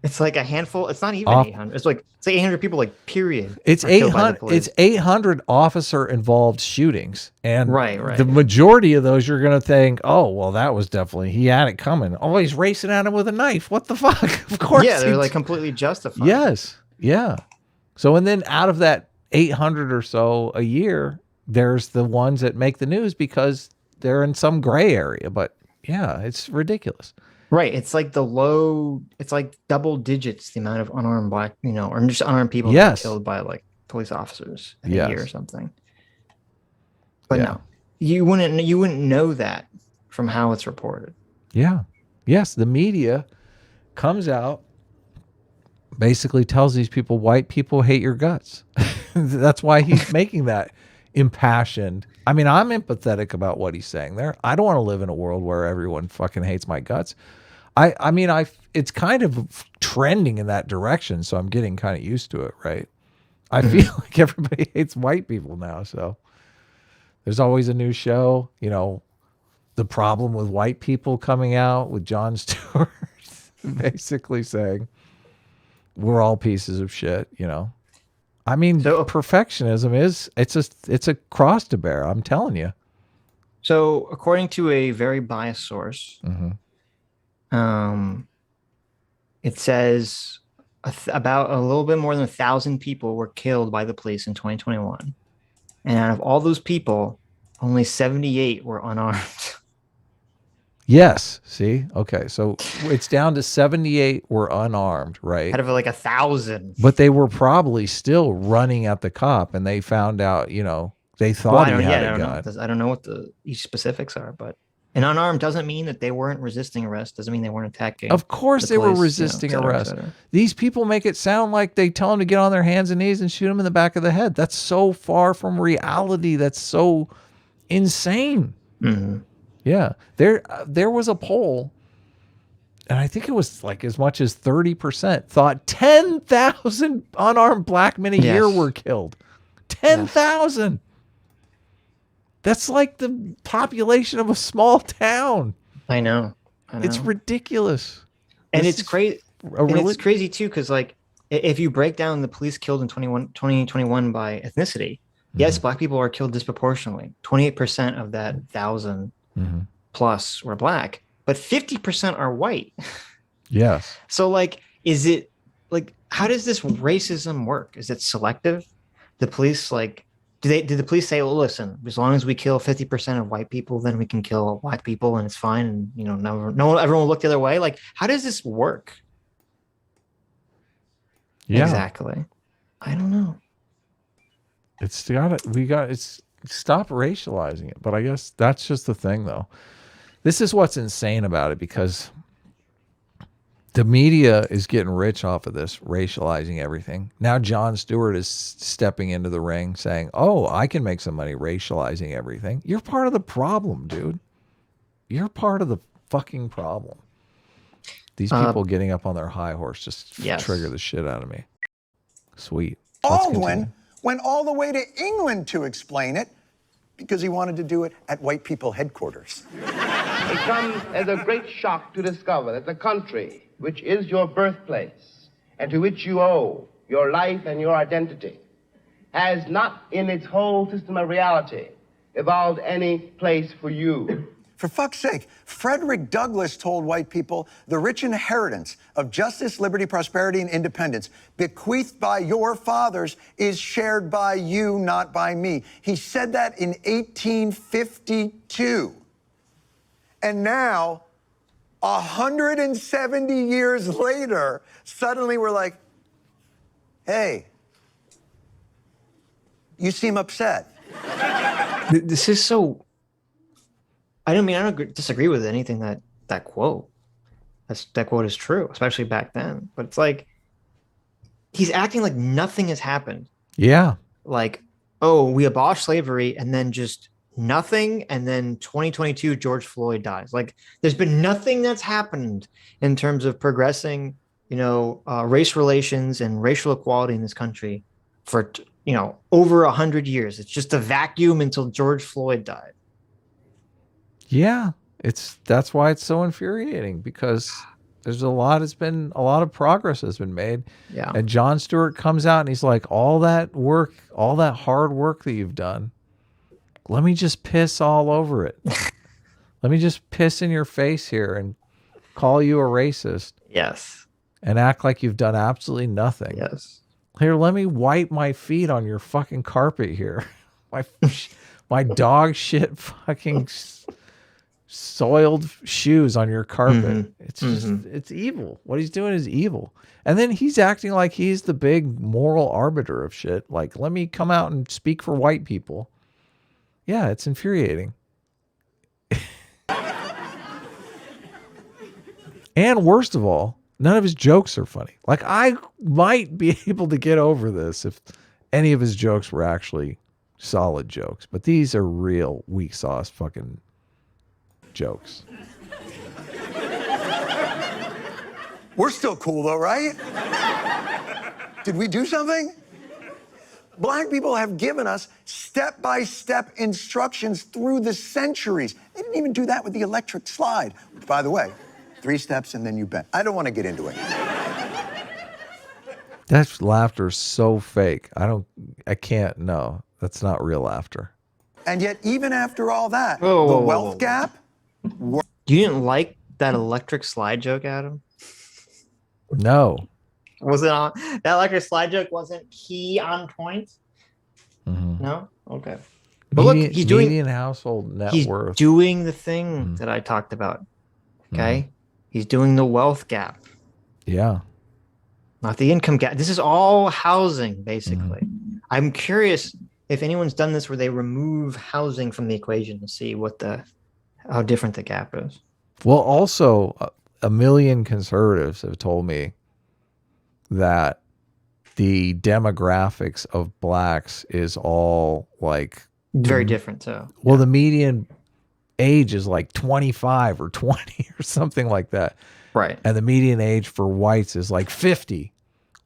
It's like a handful. It's not even 800. It's like 800 people. Like period. It's 800. It's 800 officer involved shootings, and right. The majority of those you're gonna think, oh well, that was definitely he had it coming. Oh, he's racing at him with a knife. What the fuck? Of course. Yeah, they're like completely justified. Yes. Yeah. So and then out of that 800 or so a year, there's the ones that make the news because they're in some gray area. But yeah, it's ridiculous. Right. It's like it's like double digits the amount of unarmed black, or just unarmed people killed by like police officers in a year or something. But no, you wouldn't know that from how it's reported. Yeah. Yes. The media comes out, basically tells these people, white people hate your guts. That's why he's making that impassioned. I mean, I'm empathetic about what he's saying there. I don't want to live in a world where everyone fucking hates my guts. I mean, it's kind of trending in that direction, so I'm getting kind of used to it, right? I feel like everybody hates white people now, so there's always a new show, the problem with white people coming out with Jon Stewart basically saying we're all pieces of shit, I mean, perfectionism it's a cross to bear, I'm telling you. So according to a very biased source, it says about a little bit more than 1,000 people were killed by the police in 2021. And out of all those people, only 78 were unarmed. Yes. See? Okay. So it's down to 78 were unarmed, right? Out of like 1,000. But they were probably still running at the cop, and they found out, they thought he had a gun. I don't know what each specifics are, but an unarmed doesn't mean that they weren't resisting arrest. Doesn't mean they weren't attacking. Of course they were resisting arrest. These people make it sound like they tell them to get on their hands and knees and shoot them in the back of the head. That's so far from reality. That's so insane. Yeah. There was a poll, and I think it was like as much as 30% thought 10,000 unarmed black men a year were killed. 10,000. Yes. That's like the population of a small town. I know. It's ridiculous. And it's crazy. It's crazy too, because like if you break down the police killed in 2021 by ethnicity, yes, black people are killed disproportionately. 28% of that 1,000 plus were black, but 50% are white. Yes. So like, is it like, how does this racism work? Is it selective? The police like Did the police say, well, listen, as long as we kill 50% of white people, then we can kill black people and it's fine, and everyone will look the other way? Like, how does this work? Yeah. Exactly. I don't know. It's stop racializing it. But I guess that's just the thing, though. This is what's insane about it, because the media is getting rich off of this, racializing everything. Now Jon Stewart is stepping into the ring saying, oh, I can make some money racializing everything. You're part of the problem, dude. You're part of the fucking problem. These people getting up on their high horse just trigger the shit out of me. Sweet. Baldwin went all the way to England to explain it because he wanted to do it at white people headquarters. It comes as a great shock to discover that the country, which is your birthplace and to which you owe your life and your identity, has not in its whole system of reality evolved any place for you. For fuck's sake, Frederick Douglass told white people, the rich inheritance of justice, liberty, prosperity, and independence bequeathed by your fathers is shared by you, not by me. He said that in 1852. And now, 170 years later, suddenly we're like, hey, you seem upset. This is so... I don't disagree with anything that quote. That quote is true, especially back then. But it's like, he's acting like nothing has happened. Yeah. Like, oh, we abolished slavery and then just nothing. And then 2022, George Floyd dies. Like, there's been nothing that's happened in terms of progressing, race relations and racial equality in this country for, over 100 years. It's just a vacuum until George Floyd died. Yeah, that's why it's so infuriating, because there's a lot of progress has been made. Yeah. And Jon Stewart comes out and he's like, all that work, all that hard work that you've done, let me just piss all over it. Let me just piss in your face here and call you a racist. Yes. And act like you've done absolutely nothing. Yes. Here, let me wipe my feet on your fucking carpet here. My dog shit fucking soiled shoes on your carpet. Mm-hmm. It's just, it's evil. What he's doing is evil. And then he's acting like he's the big moral arbiter of shit. Like, let me come out and speak for white people. Yeah, it's infuriating. And worst of all, none of his jokes are funny. Like, I might be able to get over this if any of his jokes were actually solid jokes. But these are real weak sauce fucking jokes. We're still cool though, right? Did we do something? Black people have given us step-by-step instructions through the centuries. They didn't even do that with the electric slide. By the way, 3 steps and then you bend. I don't want to get into it. That laughter is so fake. I can't, no, that's not real laughter. And yet, even after all that, Whoa, the whoa, wealth whoa, whoa. gap... You didn't like that electric slide joke, Adam? No. Was it on? That electric slide joke wasn't key on point? Mm-hmm. No? Okay. But look, he's doing... median household net he's worth. doing the thing that I talked about. Okay? He's doing the wealth gap. Yeah. Not the income gap. This is all housing, basically. I'm curious if anyone's done this where they remove housing from the equation to see how different the gap is. Well, also, a million conservatives have told me that the demographics of blacks is all like... Very different, too. Well, the median age is like 25 or 20 or something like that. Right. And the median age for whites is like 50,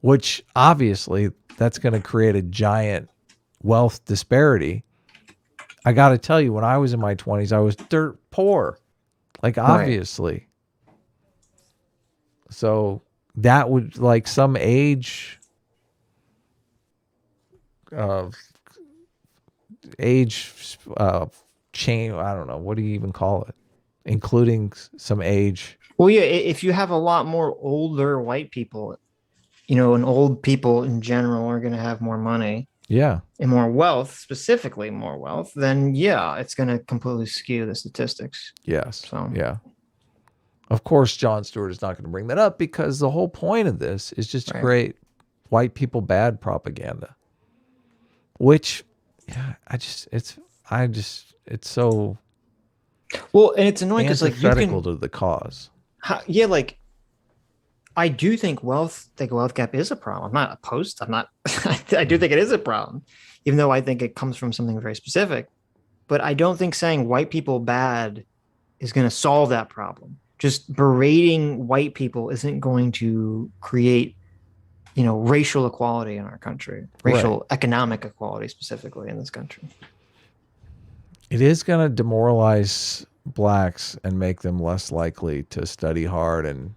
which obviously that's going to create a giant wealth disparity. I got to tell you, when I was in my 20s, I was dirt poor. Like, obviously. Right. So that would, like, some age chain, I don't know, what do you even call it? Including some age. Well, yeah, if you have a lot more older white people, and old people in general are going to have more money. Yeah. and more wealth, specifically more wealth, then yeah, it's going to completely skew the statistics. Yes. So yeah. Of course, Jon Stewart is not going to bring that up because the whole point of this is just to create white people bad propaganda. Which, yeah, it's so well, and it's annoying because like you antithetical can to the cause. yeah, like I do think the wealth gap is a problem. I'm not opposed. I'm not. I do think it is a problem, even though I think it comes from something very specific. But I don't think saying white people bad is going to solve that problem. Just berating white people isn't going to create, racial equality in our country, racial economic equality specifically in this country. It is going to demoralize blacks and make them less likely to study hard and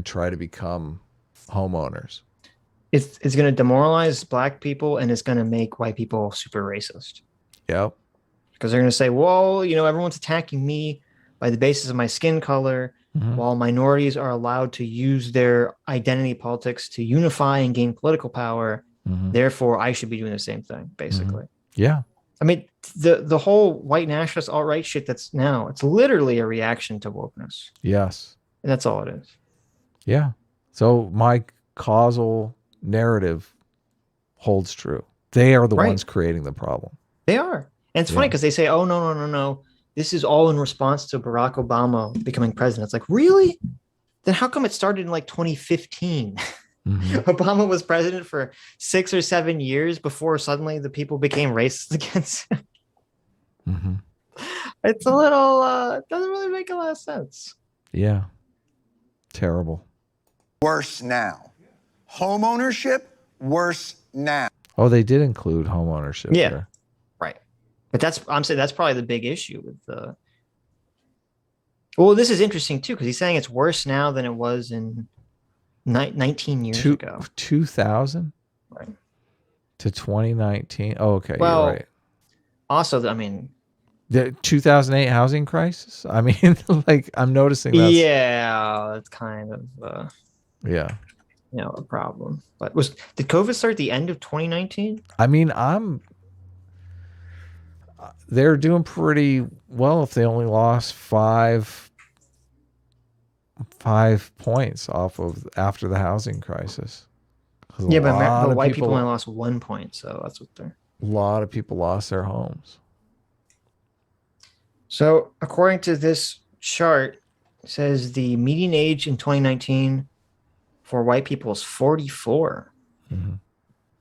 try to become homeowners. It's going to demoralize black people and it's going to make white people super racist. Yep. Because they're going to say, well, everyone's attacking me by the basis of my skin color, while minorities are allowed to use their identity politics to unify and gain political power. Therefore, I should be doing the same thing, basically. Yeah. I mean, the whole white nationalist alt-right shit that's now, it's literally a reaction to wokeness. Yes. And that's all it is. Yeah. So my causal narrative holds true. They are the ones creating the problem. They are. And it's funny because they say, oh, no. This is all in response to Barack Obama becoming president. It's like, really? Then how come it started in like 2015? Obama was president for 6 or 7 years before suddenly the people became racist against him. It's a little, it doesn't really make a lot of sense. Yeah. Terrible. Worse now. Home ownership, worse now. Oh, they did include home ownership there. Right. But I'm saying that's probably the big issue with the. Well, this is interesting too, because he's saying it's worse now than it was in 19 years ago. 2000 to 2019. Oh, okay. Well, you're right. Also, I mean, the 2008 housing crisis. I mean, like I'm noticing that. Yeah, that's kind of yeah, a problem. But did COVID start at the end of 2019? I mean, they're doing pretty well if they only lost five points off of after the housing crisis. Yeah, but white people only lost 1 point, so that's what they're. A lot of people lost their homes. So according to this chart, it says the median age in 2019 for white people is 44. And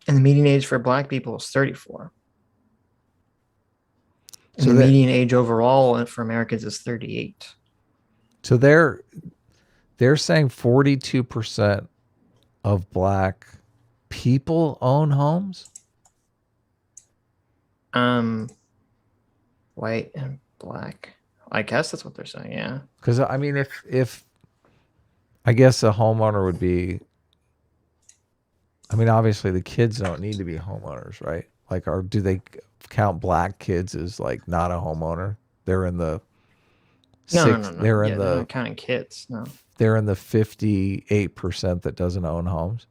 the median age for black people is 34. And so the median age overall for Americans is 38. So they're saying 42% of black people own homes? White and black. I guess that's what they're saying, yeah. Because I mean, if I guess a homeowner would be, I mean, obviously the kids don't need to be homeowners, right? Like, do they count black kids as like not a homeowner? They're in the No. They're in they're not counting kids. No. They're in the 58% that doesn't own homes.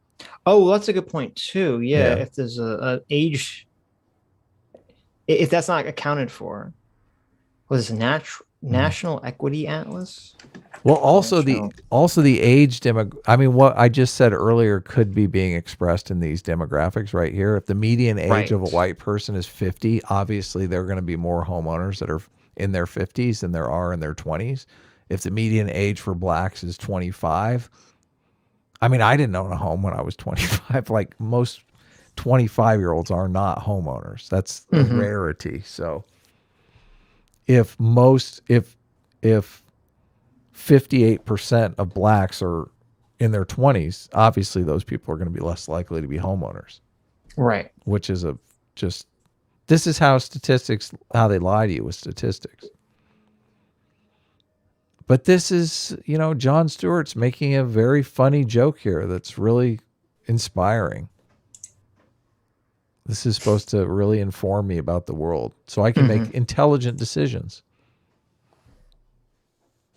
Oh, well, that's a good point too. Yeah, if there's a age, if that's not accounted for, was National Equity Atlas? Well, also the age I mean, what I just said earlier could be being expressed in these demographics right here. If the median age of a white person is 50, obviously there are going to be more homeowners that are in their 50s than there are in their 20s. If the median age for blacks is 25, I mean, I didn't own a home when I was 25. Like most 25-year-olds are not homeowners. That's a rarity. So if 58% of blacks are in their 20s, obviously those people are going to be less likely to be homeowners. Right. Which is this is how how they lie to you with statistics. But this is, Jon Stewart's making a very funny joke here that's really inspiring. This is supposed to really inform me about the world so I can make intelligent decisions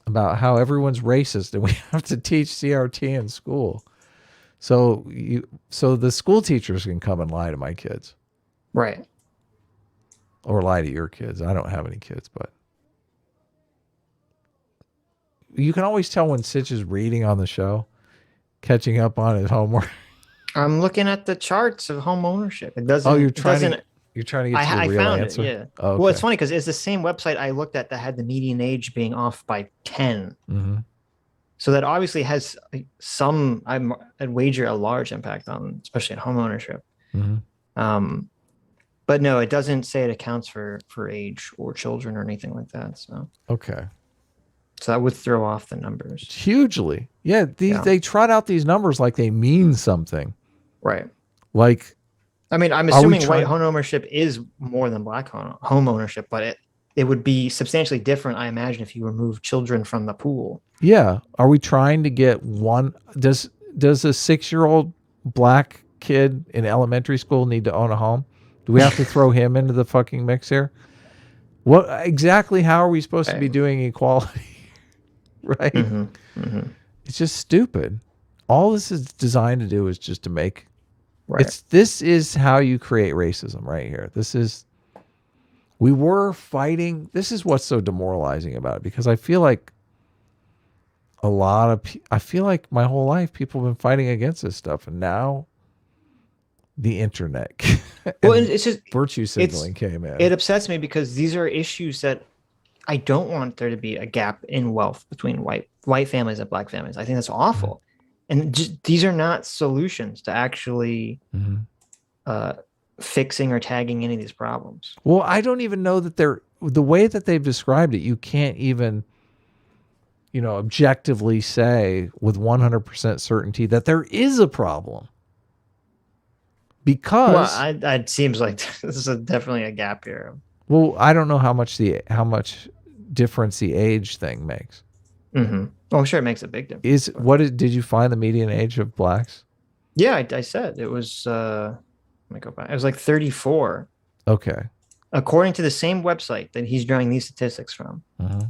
about how everyone's racist and we have to teach CRT in school. So the school teachers can come and lie to my kids. Right. Or lie to your kids. I don't have any kids, but you can always tell when Sitch is reading on the show, catching up on his homework. I'm looking at the charts of home ownership. It doesn't. Oh, you're it trying doesn't, to get to the I real found answer? it. Yeah. Oh, Well, it's okay. funny because it's the same website I looked at that had the median age being off by 10. Mm-hmm. So that obviously has some, I'd wager, a large impact on, especially on home ownership. Mm-hmm. But no, it doesn't say it accounts for age or children or anything like that. So Okay. So that would throw off the numbers. Hugely. Yeah, they trot out these numbers like they mean something. Right. Like, I mean, I'm assuming white home ownership is more than black home ownership, but it would be substantially different, I imagine, if you remove children from the pool. yeah. Are we trying to get one? Does a 6-year-old black kid in elementary school need to own a home? Do we have to throw him into the fucking mix here? What exactly? How are we supposed to be doing equality? Right? It's just stupid. All this is designed to do is just to make. Right. This is how you create racism right here. We were fighting. This is what's so demoralizing about it, because I feel like I feel like my whole life people have been fighting against this stuff, and now the internet well, it's just virtue signaling came in. It upsets me because these are issues that I don't want there to be a gap in wealth between white families and black families. I think that's awful. And these are not solutions to actually fixing or tagging any of these problems. Well, I don't even know that the way that they've described it, you can't even, objectively say with 100% certainty that there is a problem. Because it seems like this is definitely a gap here. Well, I don't know how much difference the age thing makes. Mm-hmm. Oh, I'm sure it makes a big difference. Did you find the median age of blacks? Yeah, I said it was. Let me go back. It was like 34. Okay. According to the same website that he's drawing these statistics from, Uh-huh.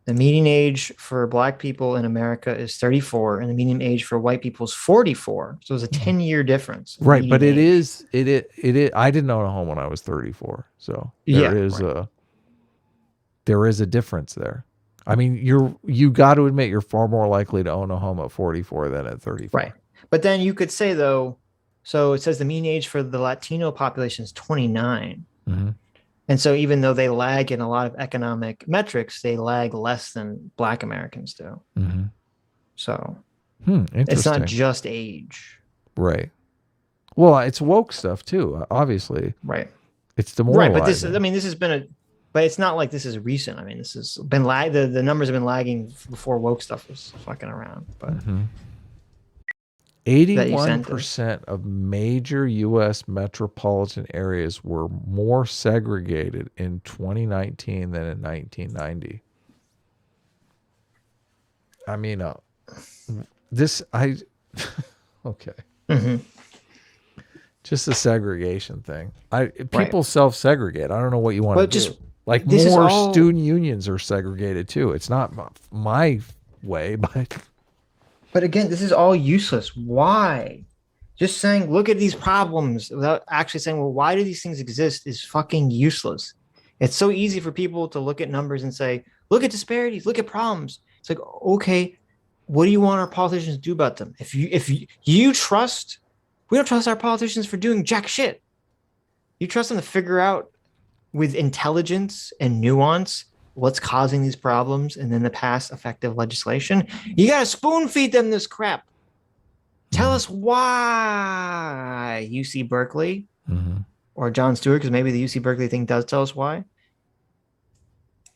the median age for black people in America is 34, and the median age for white people is 44. So it's a 10-year difference. Right, but it is. I didn't own a home when I was 34, so there is a difference there. I mean, you got to admit you're far more likely to own a home at 44 than at 34. Right, but then you could say though, so it says the mean age for the Latino population is 29. Mm-hmm. And so even though they lag in a lot of economic metrics, they lag less than black Americans do. Mm-hmm. So it's not just age. Right. Well, it's woke stuff too, obviously. Right. It's demoralizing. Right, but this has been but it's not like this is recent. I mean, this has been the numbers have been lagging before woke stuff was fucking around. But 81% of major U.S. metropolitan areas were more segregated in 2019 than in 1990. I mean, okay. Mm-hmm. Just the segregation thing. People self-segregate. I don't know what you want to do. Like more student unions are segregated too. It's not my way, But again, this is all useless. Why? Just saying, look at these problems without actually saying, well, why do these things exist is fucking useless. It's so easy for people to look at numbers and say, look at disparities, look at problems. It's like, okay, what do you want our politicians to do about them? If you trust, we don't trust our politicians for doing jack shit. You trust them to figure out with intelligence and nuance what's causing these problems and then to pass effective legislation. You got to spoon feed them this crap. Tell us why, UC Berkeley or Jon Stewart, because maybe the UC Berkeley thing does tell us why.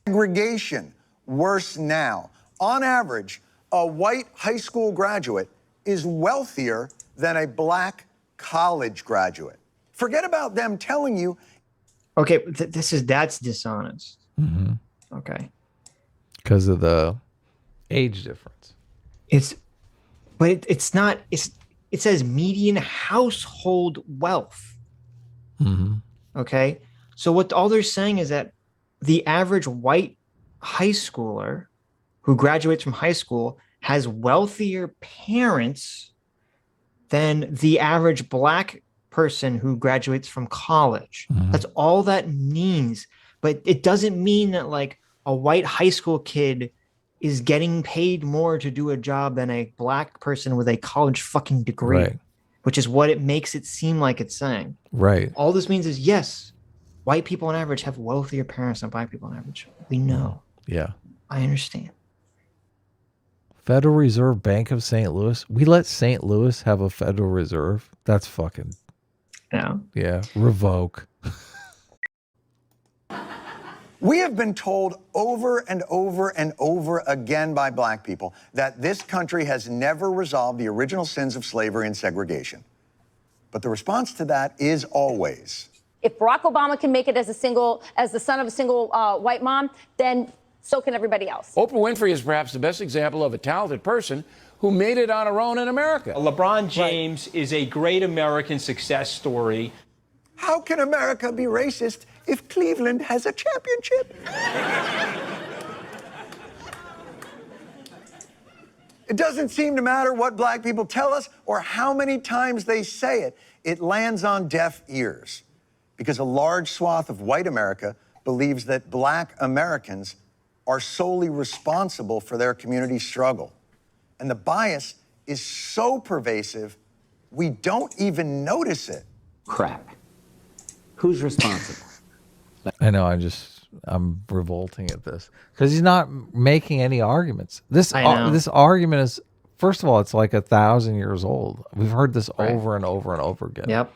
Segregation, worse now. On average, a white high school graduate is wealthier than a black college graduate. Forget about them telling you. Okay, that's dishonest. Okay. Because of the age difference. It's not. It says median household wealth. Okay, so what all they're saying is that the average white high schooler who graduates from high school has wealthier parents than the average black person who graduates from college. That's all that means. But it doesn't mean that like a white high school kid is getting paid more to do a job than a black person with a college fucking degree, Right. which is what it makes it seem like it's saying. Right. All this means is, yes, white people on average have wealthier parents than black people on average. We know. Yeah. I understand. Federal Reserve Bank of St. Louis. We let St. Louis have a Federal Reserve. That's fucking. Yeah. Yeah. Revoke. We have been told over and over and over again by black people that this country has never resolved the original sins of slavery and segregation. But the response to that is always, if Barack Obama can make it as the son of a single white mom, then so can everybody else. Oprah Winfrey is perhaps the best example of a talented person who made it on her own in America. LeBron James is a great American success story. how can America be racist if Cleveland has a championship? It doesn't seem to matter what black people tell us or how many times they say it. It lands on deaf ears because a large swath of white America believes that black Americans are solely responsible for their community struggle. And the bias is so pervasive, we don't even notice it. Crack. Who's responsible? I know, I'm revolting at this because he's not making any arguments. This argument is, first of all, it's like 1,000 years old. We've heard this over and over and over again. Yep.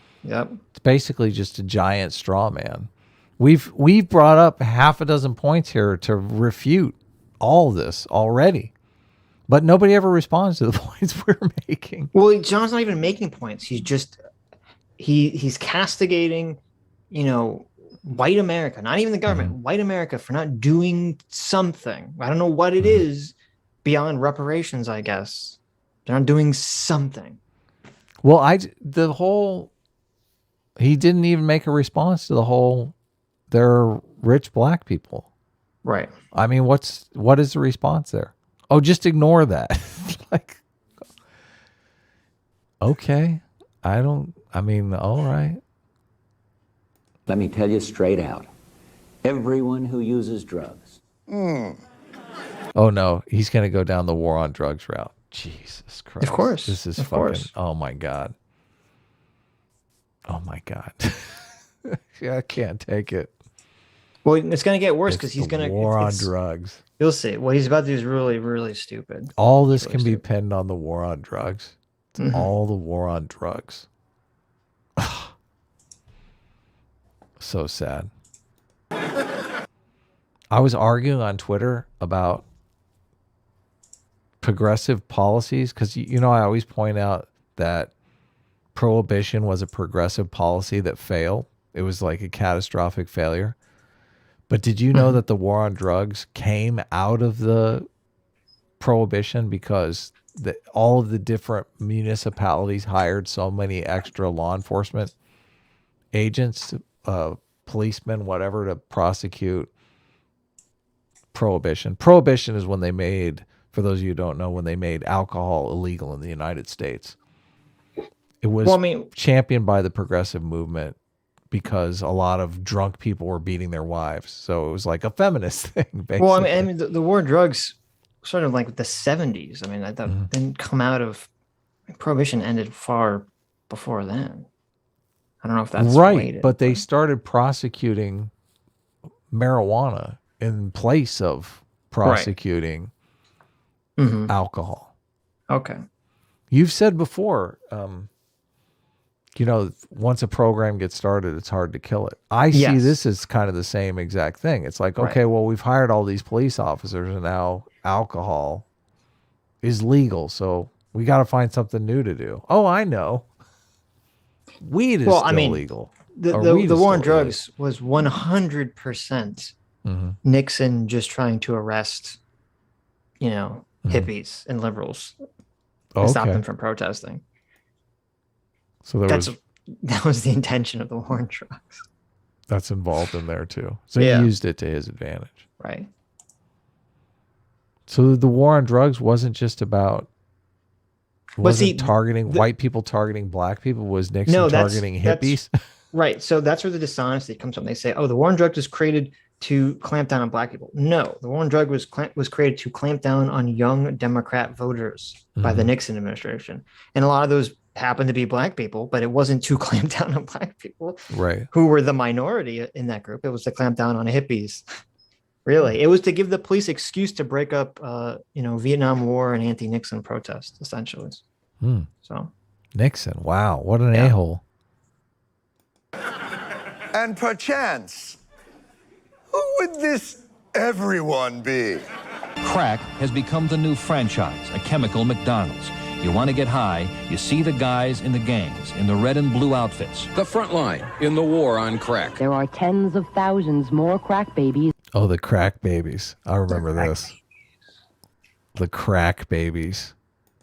It's basically just a giant straw man. We've brought up half a dozen points here to refute all this already, but nobody ever responds to the points we're making. Well, John's not even making points. He's just he's castigating, white America, not even the government, white America for not doing something. I don't know what it is beyond reparations, I guess. They're not doing something. Well, he didn't even make a response to the whole, they're rich black people. Right. I mean, what is the response there? Oh, just ignore that. Okay. All right. Let me tell you straight out. Everyone who uses drugs. Oh, no. He's going to go down the war on drugs route. Jesus Christ. Of course. This is of fucking, course. Oh, my God. Oh, my God. I can't take it. Well, it's going to get worse because he's going to... War on drugs. You'll see. What he's about to do is really, really stupid. All this can be pinned on the war on drugs. It's all the war on drugs. So sad. I was arguing on Twitter about progressive policies because, I always point out that prohibition was a progressive policy that failed. It was like a catastrophic failure. But did you know that the war on drugs came out of the prohibition because all of the different municipalities hired so many extra law enforcement agents, policemen, whatever, to prosecute prohibition. Prohibition is when they made, for those of you who don't know, when they made alcohol illegal in the United States. It was championed by the progressive movement because a lot of drunk people were beating their wives. So it was like a feminist thing, basically. Well, the war on drugs sort of like the 70s. That didn't come out of... Prohibition ended far before then. I don't know if that's right, but they started prosecuting marijuana in place of prosecuting alcohol. Okay. You've said before, once a program gets started, it's hard to kill it. I see this as kind of the same exact thing. It's like, okay, well, we've hired all these police officers and now alcohol is legal. So we got to find something new to do. Oh, I know. Weed is still legal. The war on drugs was 100% Nixon just trying to arrest, hippies and liberals and stop them from protesting. So that was the intention of the war on drugs. That's involved in there too. So he used it to his advantage. Right. So the war on drugs wasn't just about Wasn't targeting white people targeting black people? Was Nixon targeting hippies? Right. So that's where the dishonesty comes from. They say, oh, the war on drugs was created to clamp down on black people. No, the war on drug was created to clamp down on young Democrat voters by the Nixon administration. And a lot of those happened to be black people, but it wasn't to clamp down on black people who were the minority in that group. It was to clamp down on hippies. Really, it was to give the police excuse to break up, Vietnam War and anti-Nixon protests, essentially. So, Nixon, wow, what an a-hole! And perchance, who would this everyone be? Crack has become the new franchise, a chemical McDonald's. You want to get high, you see the guys in the gangs, in the red and blue outfits. The front line in the war on crack. There are tens of thousands more crack babies. Oh, the crack babies. I remember this. The crack babies.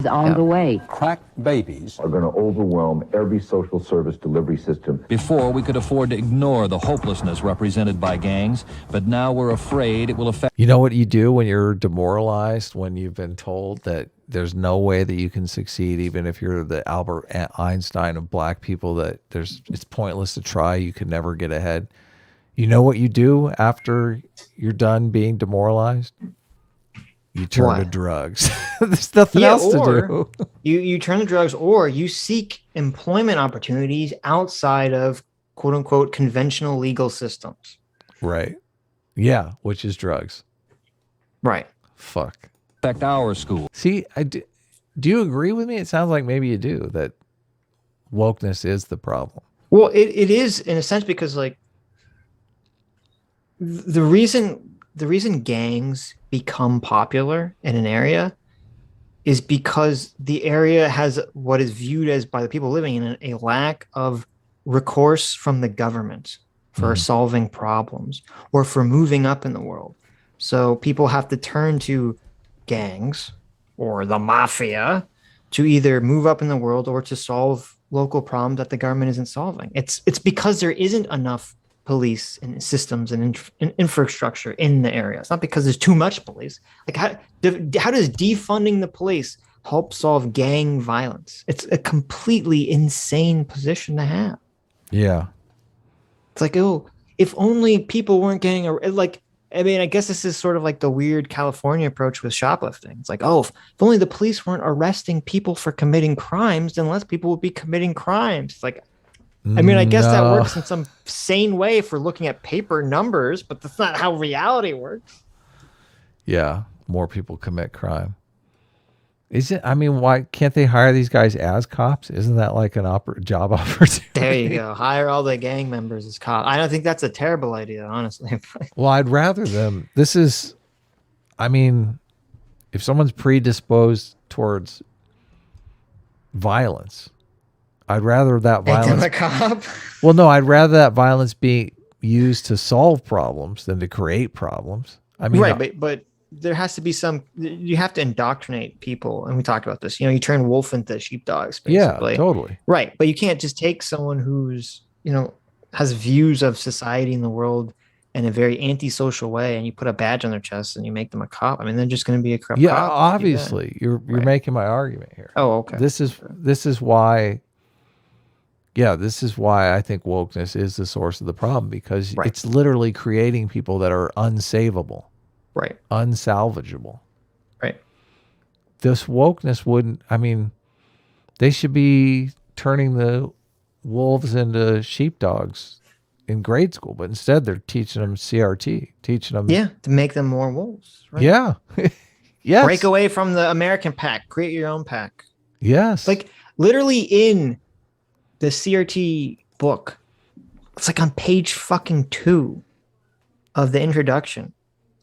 On the way. Crack babies are going to overwhelm every social service delivery system. Before, we could afford to ignore the hopelessness represented by gangs, but now we're afraid it will affect... You know what you do when you're demoralized, when you've been told that there's no way that you can succeed, even if you're the Albert Einstein of black people, that it's pointless to try, you can never get ahead. You know what you do after you're done being demoralized? You turn to drugs. There's nothing else to do. You turn to drugs, or you seek employment opportunities outside of quote unquote conventional legal systems. Right. Yeah, which is drugs. Right. Fuck. Affect our school. See, do you agree with me? It sounds like maybe you do, that wokeness is the problem. Well, it is in a sense, because like the reason gangs become popular in an area is because the area has what is viewed as by the people living in it a lack of recourse from the government for solving problems or for moving up in the world. So people have to turn to gangs or the mafia to either move up in the world or to solve local problems that the government isn't solving. It's because there isn't enough police and systems and infrastructure in the area. It's not because there's too much police. Like how does defunding the police help solve gang violence? It's a completely insane position to have. Yeah. It's like, oh, if only people weren't getting I guess this is sort of like the weird California approach with shoplifting. It's like, oh, if only the police weren't arresting people for committing crimes, then less people would be committing crimes. It's like, I guess that works in some sane way for looking at paper numbers, but that's not how reality works. Yeah, more people commit crime. Why can't they hire these guys as cops? Isn't that like an job opportunity? There you go. Hire all the gang members as cops. I don't think that's a terrible idea, honestly. Well, I'd rather them. If someone's predisposed towards violence, I'd rather that violence. Make them a cop? Well, no, I'd rather that violence be used to solve problems than to create problems. But there has to be you have to indoctrinate people. And we talked about this, you turn wolf into sheepdogs, basically. Yeah, totally. Right. But you can't just take someone who's, has views of society and the world in a very antisocial way, and you put a badge on their chest and you make them a cop. They're just going to be a cop. Yeah, obviously. You're making my argument here. Oh, okay. This is why. Yeah, this is why I think wokeness is the source of the problem, because it's literally creating people that are unsavable. Right. Unsalvageable. Right. This wokeness wouldn't, they should be turning the wolves into sheepdogs in grade school, but instead they're teaching them CRT, teaching them. Yeah, to make them more wolves. Right? Yeah. Yes. Break away from the American pack, create your own pack. Yes. Like literally in the CRT book, it's like on page fucking 2 of the introduction.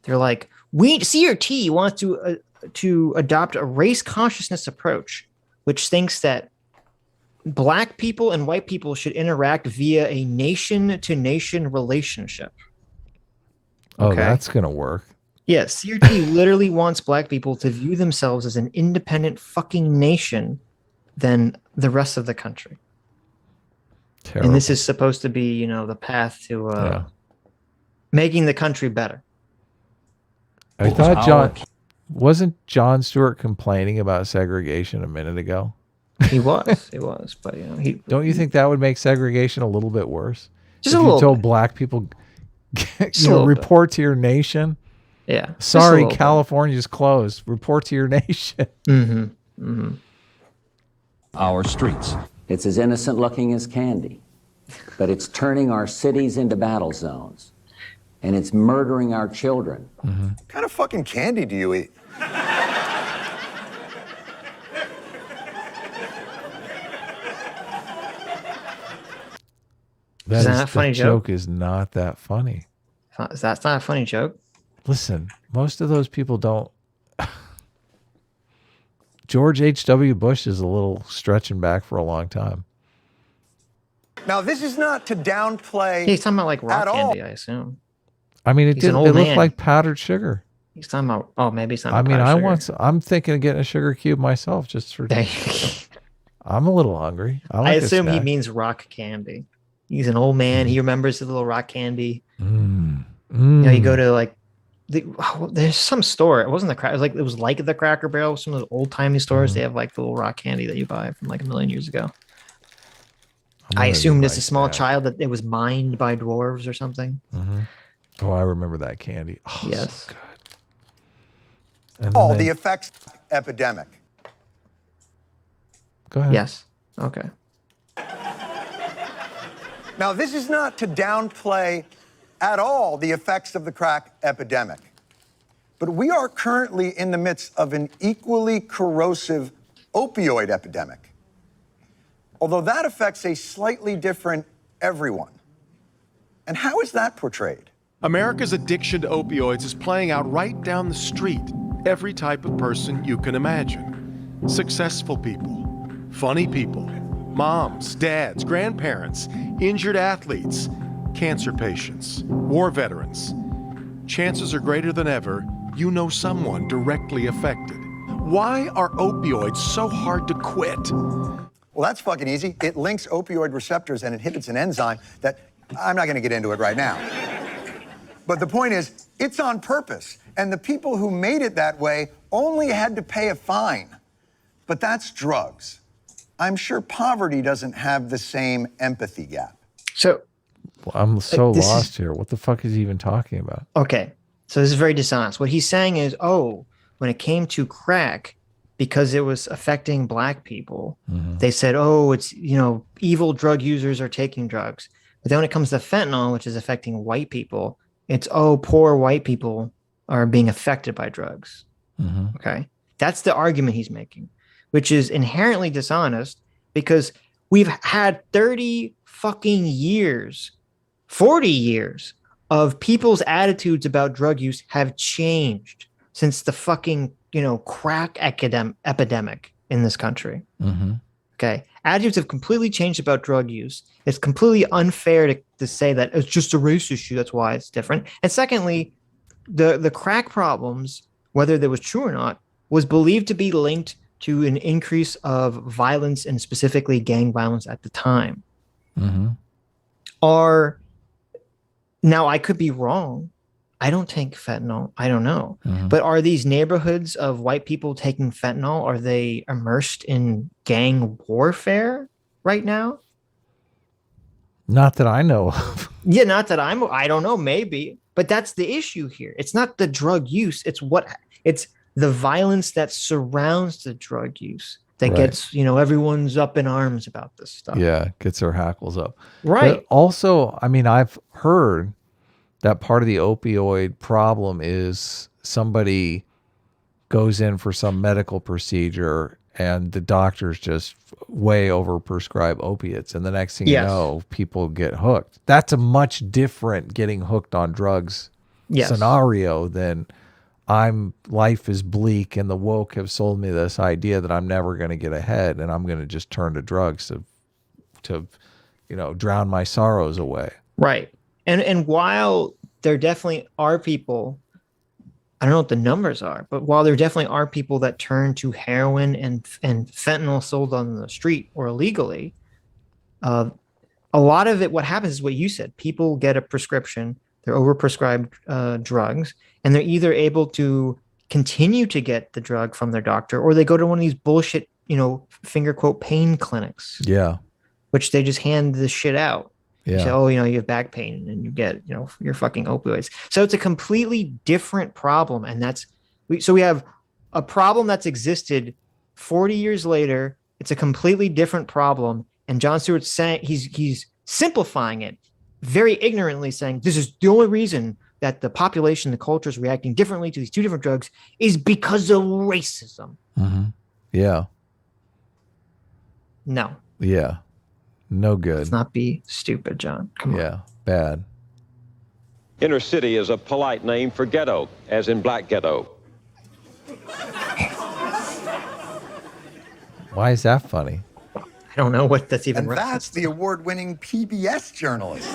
They're like, CRT wants to adopt a race consciousness approach, which thinks that black people and white people should interact via a nation-to-nation relationship. Oh, that's going to work. Yeah, CRT literally wants black people to view themselves as an independent fucking nation than the rest of the country. Terrible. And this is supposed to be, the path to making the country better. I thought Wasn't Jon Stewart complaining about segregation a minute ago? He was, but you know, don't you think that would make segregation a little bit worse? Just if a you little told bit. black people, report to your nation. Yeah. Sorry, California's closed. Report to your nation. Mm-hmm. Mm-hmm. Our streets. It's as innocent looking as candy, but it's turning our cities into battle zones, and it's murdering our children. What kind of fucking candy do you eat? Is that a funny joke? Is not that funny. That's not a funny joke. Listen, most of those people don't. George H.W. Bush is a little stretching back for a long time. Now, this is not to downplay. He's talking about like rock candy, I assume. I mean, He's an it old looked man. like powdered sugar. He's talking about. Oh, maybe it's not. I mean, powdered sugar. I'm thinking of getting a sugar cube myself just for. I'm a little hungry. I assume he means rock candy. He's an old man. He remembers the little rock candy. You know, you go to like, there's some store. It wasn't the crack. It was like the Cracker Barrel. Some of the old timey stores. They have like the little rock candy that you buy from like a million years ago. I assumed as a small child that it was mined by dwarves or something. Oh, I remember that candy. Oh, yes. So good. And The effects epidemic. Go ahead. Yes. Okay. Now, this is not to downplay at all the effects of the crack epidemic, but we are currently in the midst of an equally corrosive opioid epidemic, although that affects a slightly different everyone. And how is that portrayed? America's addiction to opioids is playing out right down the street. Every type of person you can imagine. Successful people, funny people, moms, dads, grandparents, injured athletes, cancer patients, war veterans. Chances are greater than ever you know someone directly affected. Why are opioids so hard to quit? Well, that's fucking easy. It links opioid receptors and inhibits an enzyme that I'm not going to get into it right now. But the point is, it's on purpose. And the people who made it that way only had to pay a fine. But that's drugs. I'm sure poverty doesn't have the same empathy gap. So I'm so lost here. What the fuck is he even talking about? Okay. So this is very dishonest. What he's saying is, when it came to crack, because it was affecting black people, they said, it's, evil drug users are taking drugs. But then when it comes to fentanyl, which is affecting white people, it's, poor white people are being affected by drugs. Okay. That's the argument he's making, which is inherently dishonest because we've had 30 fucking years, 40 years of people's attitudes about drug use have changed since the fucking, crack epidemic in this country. Okay. Attitudes have completely changed about drug use. It's completely unfair to say that it's just a race issue. That's why it's different. And secondly, the crack problems, whether that was true or not, was believed to be linked to an increase of violence and specifically gang violence at the time. Now I could be wrong. I don't take fentanyl. I don't know. But are these neighborhoods of white people taking fentanyl, are they immersed in gang warfare right now? Not that I know of. Yeah, not that I don't know, maybe. But that's the issue here. It's not the drug use. It's the violence that surrounds the drug use that gets, everyone's up in arms about this stuff. Yeah, gets their hackles up. Right. But also, I mean, I've heard that part of the opioid problem is somebody goes in for some medical procedure and the doctors just way overprescribe opiates. And the next thing you know, people get hooked. That's a much different getting hooked on drugs scenario than life is bleak and the woke have sold me this idea that I'm never going to get ahead and I'm going to just turn to drugs to drown my sorrows away. Right. And while there definitely are people, I don't know what the numbers are, but while there definitely are people that turn to heroin and fentanyl sold on the street or illegally, a lot of it, what happens is what you said. People get a prescription, they're overprescribed drugs, and they're either able to continue to get the drug from their doctor, or they go to one of these bullshit, finger quote pain clinics. Yeah. Which they just hand this shit out. Yeah. You say, oh, you have back pain and you get, your fucking opioids. So it's a completely different problem. And so we have a problem that's existed 40 years later. It's a completely different problem. And Jon Stewart's saying, he's simplifying it very ignorantly, saying this is the only reason that the population, the culture is reacting differently to these two different drugs is because of racism. Mm-hmm. Yeah. No. Yeah. No good. Let's not be stupid, John. Come on. Yeah. Bad. Inner city is a polite name for ghetto, as in black ghetto. Why is that funny? I don't know what that's even. And that's the award-winning PBS journalist.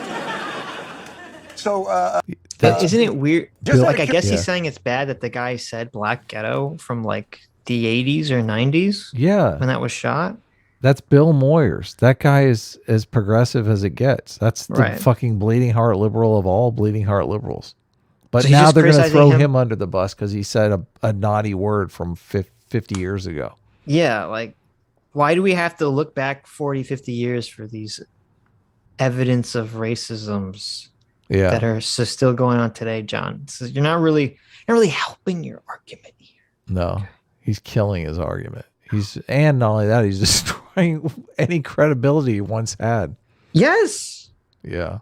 So, isn't it weird? I guess yeah. he's saying it's bad that the guy said black ghetto from like the 80s or 90s. Yeah. When that was shot. That's Bill Moyers. That guy is as progressive as it gets. That's the fucking bleeding heart liberal of all bleeding heart liberals. But so now they're going to throw him under the bus because he said a naughty word from 50 years ago. Yeah. Like, why do we have to look back 40, 50 years for these evidence of racisms that are still going on today, John? So you're not really helping your argument here. No, he's killing his argument. And not only that, he's destroying any credibility he once had. Yes. Yeah.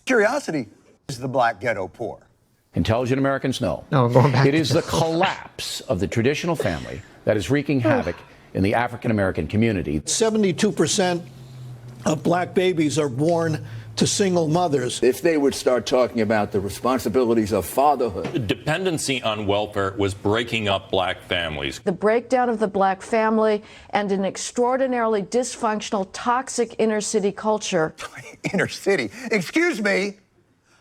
Curiosity, is the black ghetto poor? Intelligent Americans know. No, going back. It is the collapse of the traditional family that is wreaking havoc in the African American community. 72% of black babies are born to single mothers. If they would start talking about the responsibilities of fatherhood. Dependency on welfare was breaking up black families. The breakdown of the black family and an extraordinarily dysfunctional, toxic inner city culture. Inner city? Excuse me.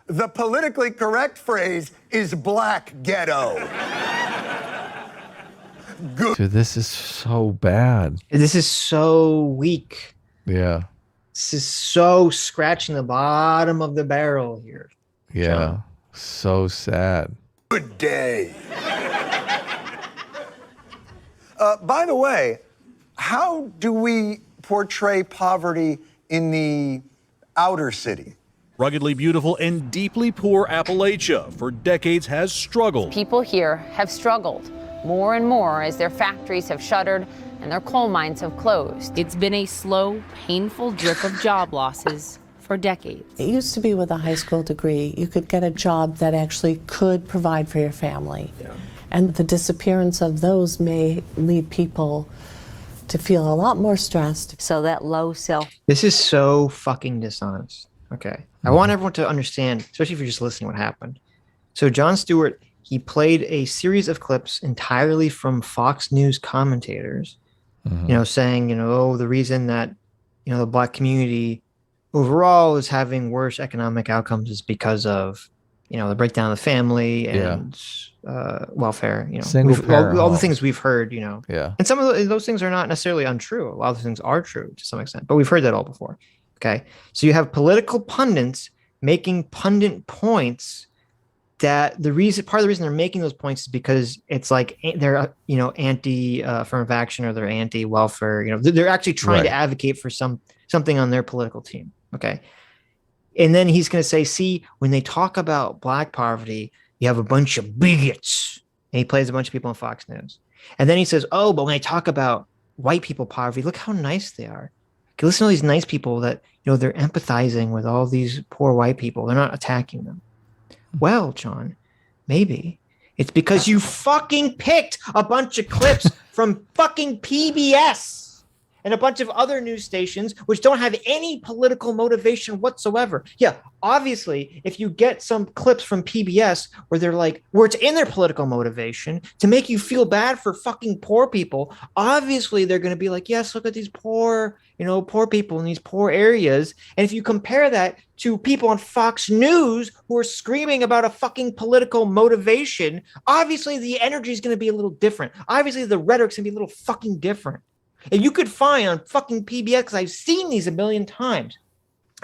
The politically correct phrase is black ghetto. Good. Dude, this is so bad. This is so weak. Yeah. This is so scratching the bottom of the barrel here. Yeah. John. So sad. Good day. By the way, how do we portray poverty in the outer city? Ruggedly beautiful and deeply poor Appalachia for decades has struggled. People here have struggled more and more as their factories have shuttered and their coal mines have closed. It's been a slow, painful drip of job losses for decades. It used to be with a high school degree, you could get a job that actually could provide for your family. Yeah. And the disappearance of those may lead people to feel a lot more stressed. So that low self. This is so fucking dishonest. Okay. I want everyone to understand, especially if you're just listening, what happened. So Jon Stewart, he played a series of clips entirely from Fox News commentators, saying, the reason that, the black community overall is having worse economic outcomes is because of, the breakdown of the family and welfare, all the things we've heard, Yeah. And some of those things are not necessarily untrue. A lot of things are true to some extent, but we've heard that all before. Okay. So you have political pundits making pundit points that part of the reason they're making those points is because it's like they're anti affirmative action or they're anti welfare. They're actually trying to advocate for something on their political team. Okay, and then he's going to say, see, when they talk about black poverty, you have a bunch of bigots, and he plays a bunch of people on Fox News, and then he says, oh, but when they talk about white people poverty, look how nice they are. Okay, listen to all these nice people that they're empathizing with all these poor white people. They're not attacking them. Well, John, maybe it's because you fucking picked a bunch of clips from fucking PBS and a bunch of other news stations which don't have any political motivation whatsoever. Yeah, obviously, if you get some clips from PBS where it's in their political motivation to make you feel bad for fucking poor people, obviously they're going to be like, yes, look at these poor people in these poor areas. And if you compare that to people on Fox News who are screaming about a fucking political motivation, obviously the energy is going to be a little different. Obviously the rhetoric's going to be a little fucking different. And you could find on fucking PBS, because I've seen these a million times,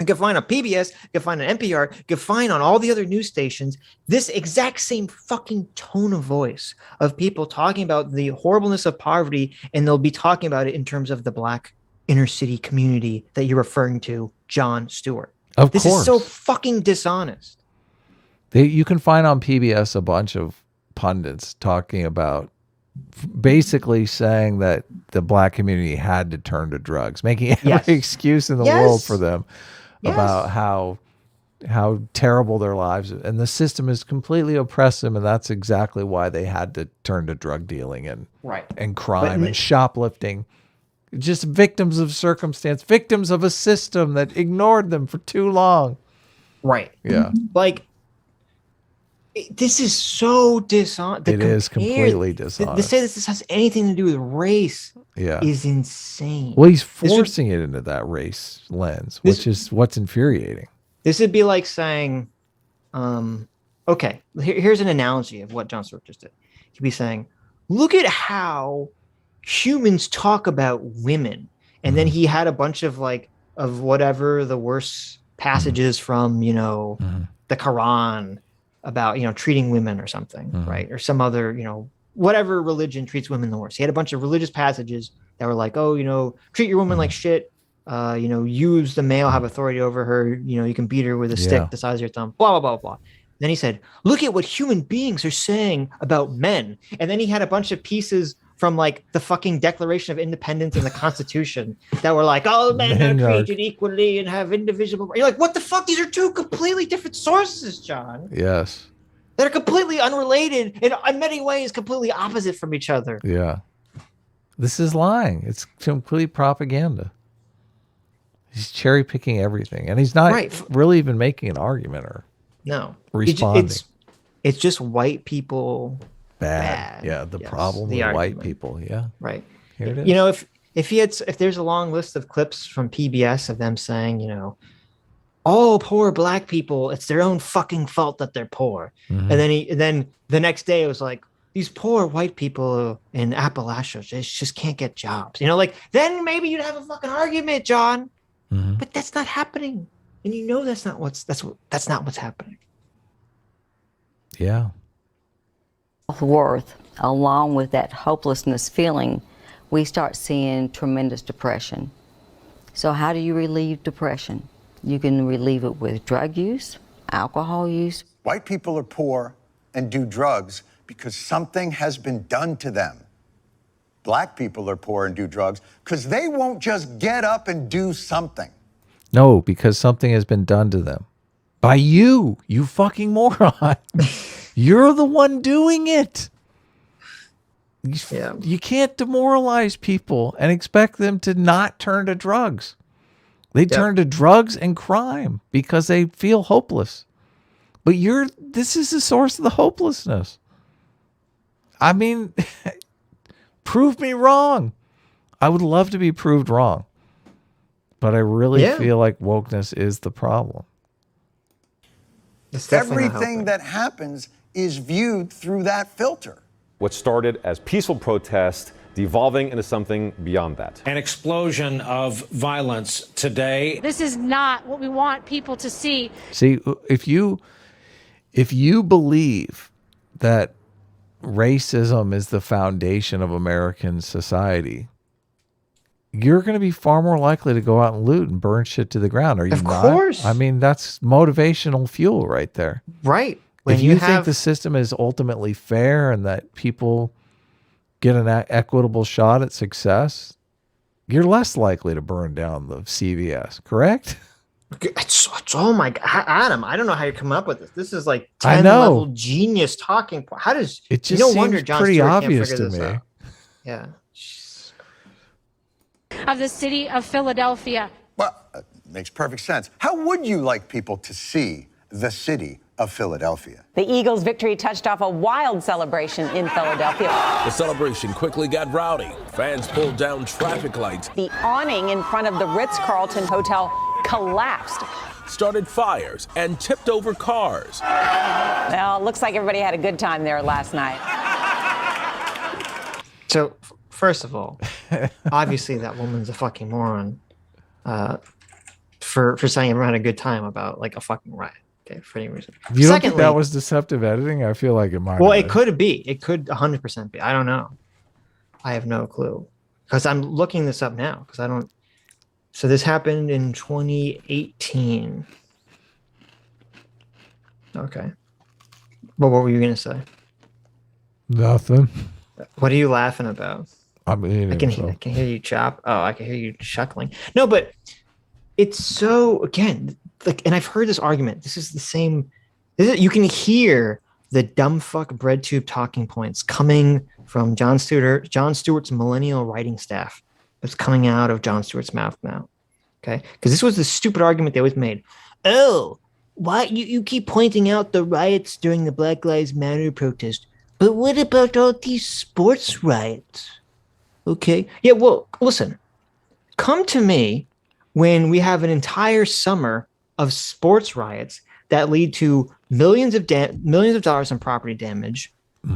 You can find on PBS, you can find on NPR, you can find on all the other news stations this exact same fucking tone of voice of people talking about the horribleness of poverty, and they'll be talking about it in terms of the Black inner city community that you're referring to, Jon Stewart. This is so fucking dishonest. You can find on PBS a bunch of pundits talking about basically saying that the Black community had to turn to drugs, making every excuse in the world for them about how terrible their lives, and the system is completely oppressed them, and that's exactly why they had to turn to drug dealing and crime and shoplifting. Just victims of circumstance, victims of a system that ignored them for too long. Right. Yeah. Like, this is so dishonest. It is completely dishonest. To say this has anything to do with race is insane. Well, he's forcing it into that race lens, which is what's infuriating. This would be like saying, okay, here's an analogy of what Jon Stewart just did. He'd be saying, look at how humans talk about women. And then he had a bunch of of whatever the worst passages from, the Quran about, treating women or something, right? Or some other, whatever religion treats women the worst. He had a bunch of religious passages that were like, oh, treat your woman like shit. Use the male, have authority over her. You can beat her with a stick the size of your thumb, blah, blah, blah, blah. Then he said, look at what human beings are saying about men. And then he had a bunch of pieces from the fucking Declaration of Independence and the Constitution that were like, all men are created equally and have indivisible rights. You're like, what the fuck? These are two completely different sources, John. Yes. That are completely unrelated and in many ways completely opposite from each other. Yeah. This is lying. It's complete propaganda. He's cherry picking everything, and he's not really even making an argument or responding. It's just white people bad. Yeah, the problem with white people. Yeah, right. Here it is. If there's a long list of clips from PBS of them saying, all poor Black people, it's their own fucking fault that they're poor, and then the next day it was like, these poor white people in Appalachia just can't get jobs. Then maybe you'd have a fucking argument, John. But that's not happening, and that's not what's happening. Yeah. Worth, along with that hopelessness feeling, we start seeing tremendous depression. So how do you relieve depression? You can relieve it with drug use, alcohol use. White people are poor and do drugs because something has been done to them. Black people are poor and do drugs because they won't just get up and do something. No, because something has been done to them. By you fucking moron. You're the one doing it. You can't demoralize people and expect them to not turn to drugs. They turn to drugs and crime because they feel hopeless. But this is the source of the hopelessness. I mean, prove me wrong. I would love to be proved wrong. But I really feel like wokeness is the problem. Everything that happens is viewed through that filter. What started as peaceful protest devolving into something beyond that. An explosion of violence today. This is not what we want people to see. See, if you believe that racism is the foundation of American society, you're going to be far more likely to go out and loot and burn shit to the ground. Are you not? Of course. I mean, that's motivational fuel right there. Right. If you think the system is ultimately fair and that people get an equitable shot at success, you're less likely to burn down the CVS, correct? Oh my God, Adam, I don't know how you come up with this. This is like 10-level genius talking point. How does it just seems Jon pretty Stewart obvious to me? Yeah. Of the city of Philadelphia. Well, it makes perfect sense. How would you like people to see the city of Philadelphia? The Eagles' victory touched off a wild celebration in Philadelphia. The celebration quickly got rowdy. Fans pulled down traffic lights. The awning in front of the Ritz-Carlton Hotel collapsed. Started fires and tipped over cars. Well, it looks like everybody had a good time there last night. So, first of all, obviously that woman's a fucking moron. for saying everyone had a good time about like a fucking riot. Okay, for any reason. You don't think that was deceptive editing? I feel like it might. Well, it could be. It could 100% be. I don't know. I have no clue because I'm looking this up now because I don't. So this happened in 2018. Okay. Well, what were you gonna say? Nothing. What are you laughing about? I can hear you chop. Oh, I can hear you chuckling. No, but it's so again, like, and I've heard this argument. This is the same. You can hear the dumb fuck bread tube talking points coming from Jon Stewart's millennial writing staff. It's coming out of Jon Stewart's mouth now. Okay, because this was the stupid argument they always made. Oh, why you keep pointing out the riots during the Black Lives Matter protest, but what about all these sports riots? Okay. Yeah, well, listen. Come to me when we have an entire summer of sports riots that lead to millions of dollars in property damage,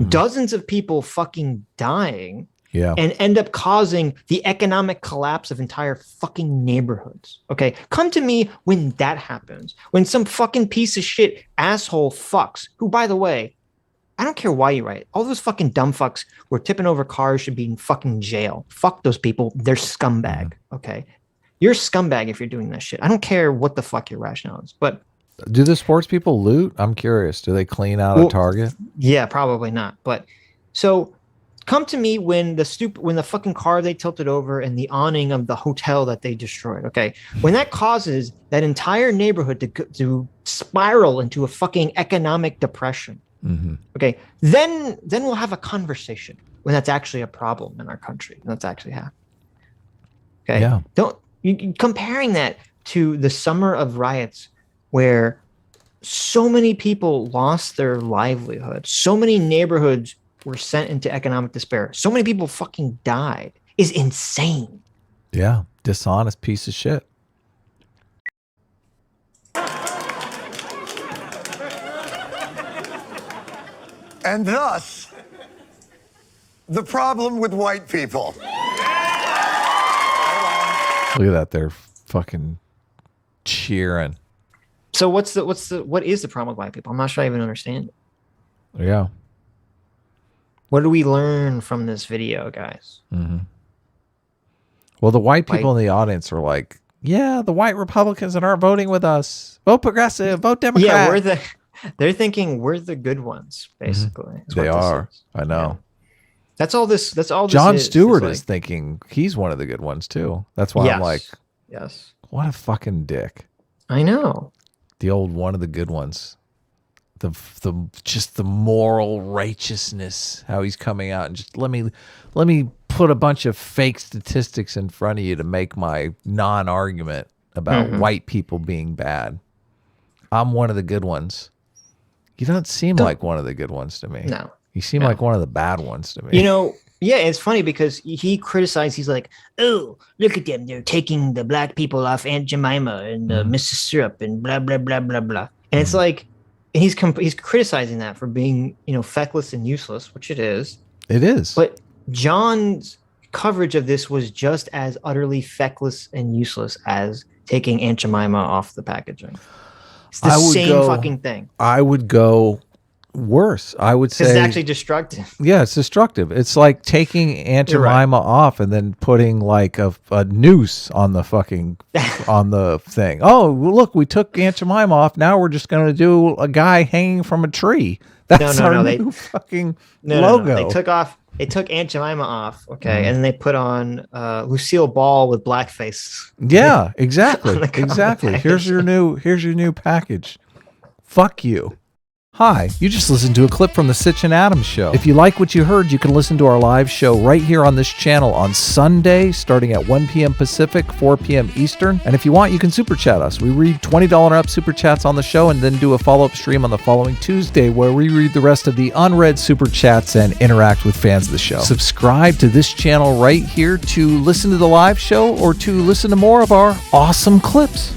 dozens of people fucking dying, and end up causing the economic collapse of entire fucking neighborhoods. Okay. Come to me when that happens. When some fucking piece of shit asshole fucks, who, by the way, I don't care why you write. All those fucking dumb fucks who are tipping over cars should be in fucking jail. Fuck those people. They're scumbag. Okay. You're a scumbag if you're doing that shit. I don't care what the fuck your rationale is. But do the sports people loot? I'm curious. Do they clean out a Target? Yeah, probably not. But so come to me when the fucking car they tilted over and the awning of the hotel that they destroyed. Okay. When that causes that entire neighborhood to spiral into a fucking economic depression. Okay, then we'll have a conversation when that's actually a problem in our country. And that's actually happening. Okay, don't comparing that to the summer of riots where so many people lost their livelihood, so many neighborhoods were sent into economic despair, so many people fucking died is insane. Yeah, dishonest piece of shit. And thus, the problem with white people. Look at that. They're fucking cheering. So what is the problem with white people? I'm not sure I even understand it. Yeah. What do we learn from this video, guys? Well, the white people in the audience are like, yeah, the white Republicans that aren't voting with us. Vote progressive, vote Democrat. Yeah, they're thinking we're the good ones, basically. They are. I know. Yeah. That's all this Jon Stewart is thinking he's one of the good ones too. That's why I'm like, yes. What a fucking dick. I know. The old one of the good ones. Just the moral righteousness, how he's coming out and just let me put a bunch of fake statistics in front of you to make my non-argument about white people being bad. I'm one of the good ones. You don't seem like one of the good ones to me. No. You seem like one of the bad ones to me. You know, yeah, it's funny because he criticized, he's like, oh, look at them. They're taking the black people off Aunt Jemima and Mrs. Syrup and blah, blah, blah, blah, blah. And it's like, and he's criticizing that for being, feckless and useless, which it is. It is. But John's coverage of this was just as utterly feckless and useless as taking Aunt Jemima off the packaging. It's the same fucking thing. I would go worse. I would say it's actually destructive. Yeah, it's destructive. It's like taking Aunt Jemima off and then putting like a noose on the fucking on the thing. Oh, look, we took Aunt Jemima off. Now we're just going to do a guy hanging from a tree. That's our new fucking logo. No. They took Aunt Jemima off, okay, and then they put on Lucille Ball with blackface. Yeah, exactly. Exactly. Here's your new package. Fuck you. Hi, you just listened to a clip from the Sitch and Adams show. If you like what you heard, you can listen to our live show right here on this channel on Sunday, starting at 1 p.m. Pacific, 4 p.m. Eastern. And if you want, you can super chat us. We read $20 and up super chats on the show and then do a follow-up stream on the following Tuesday where we read the rest of the unread super chats and interact with fans of the show. Subscribe to this channel right here to listen to the live show or to listen to more of our awesome clips.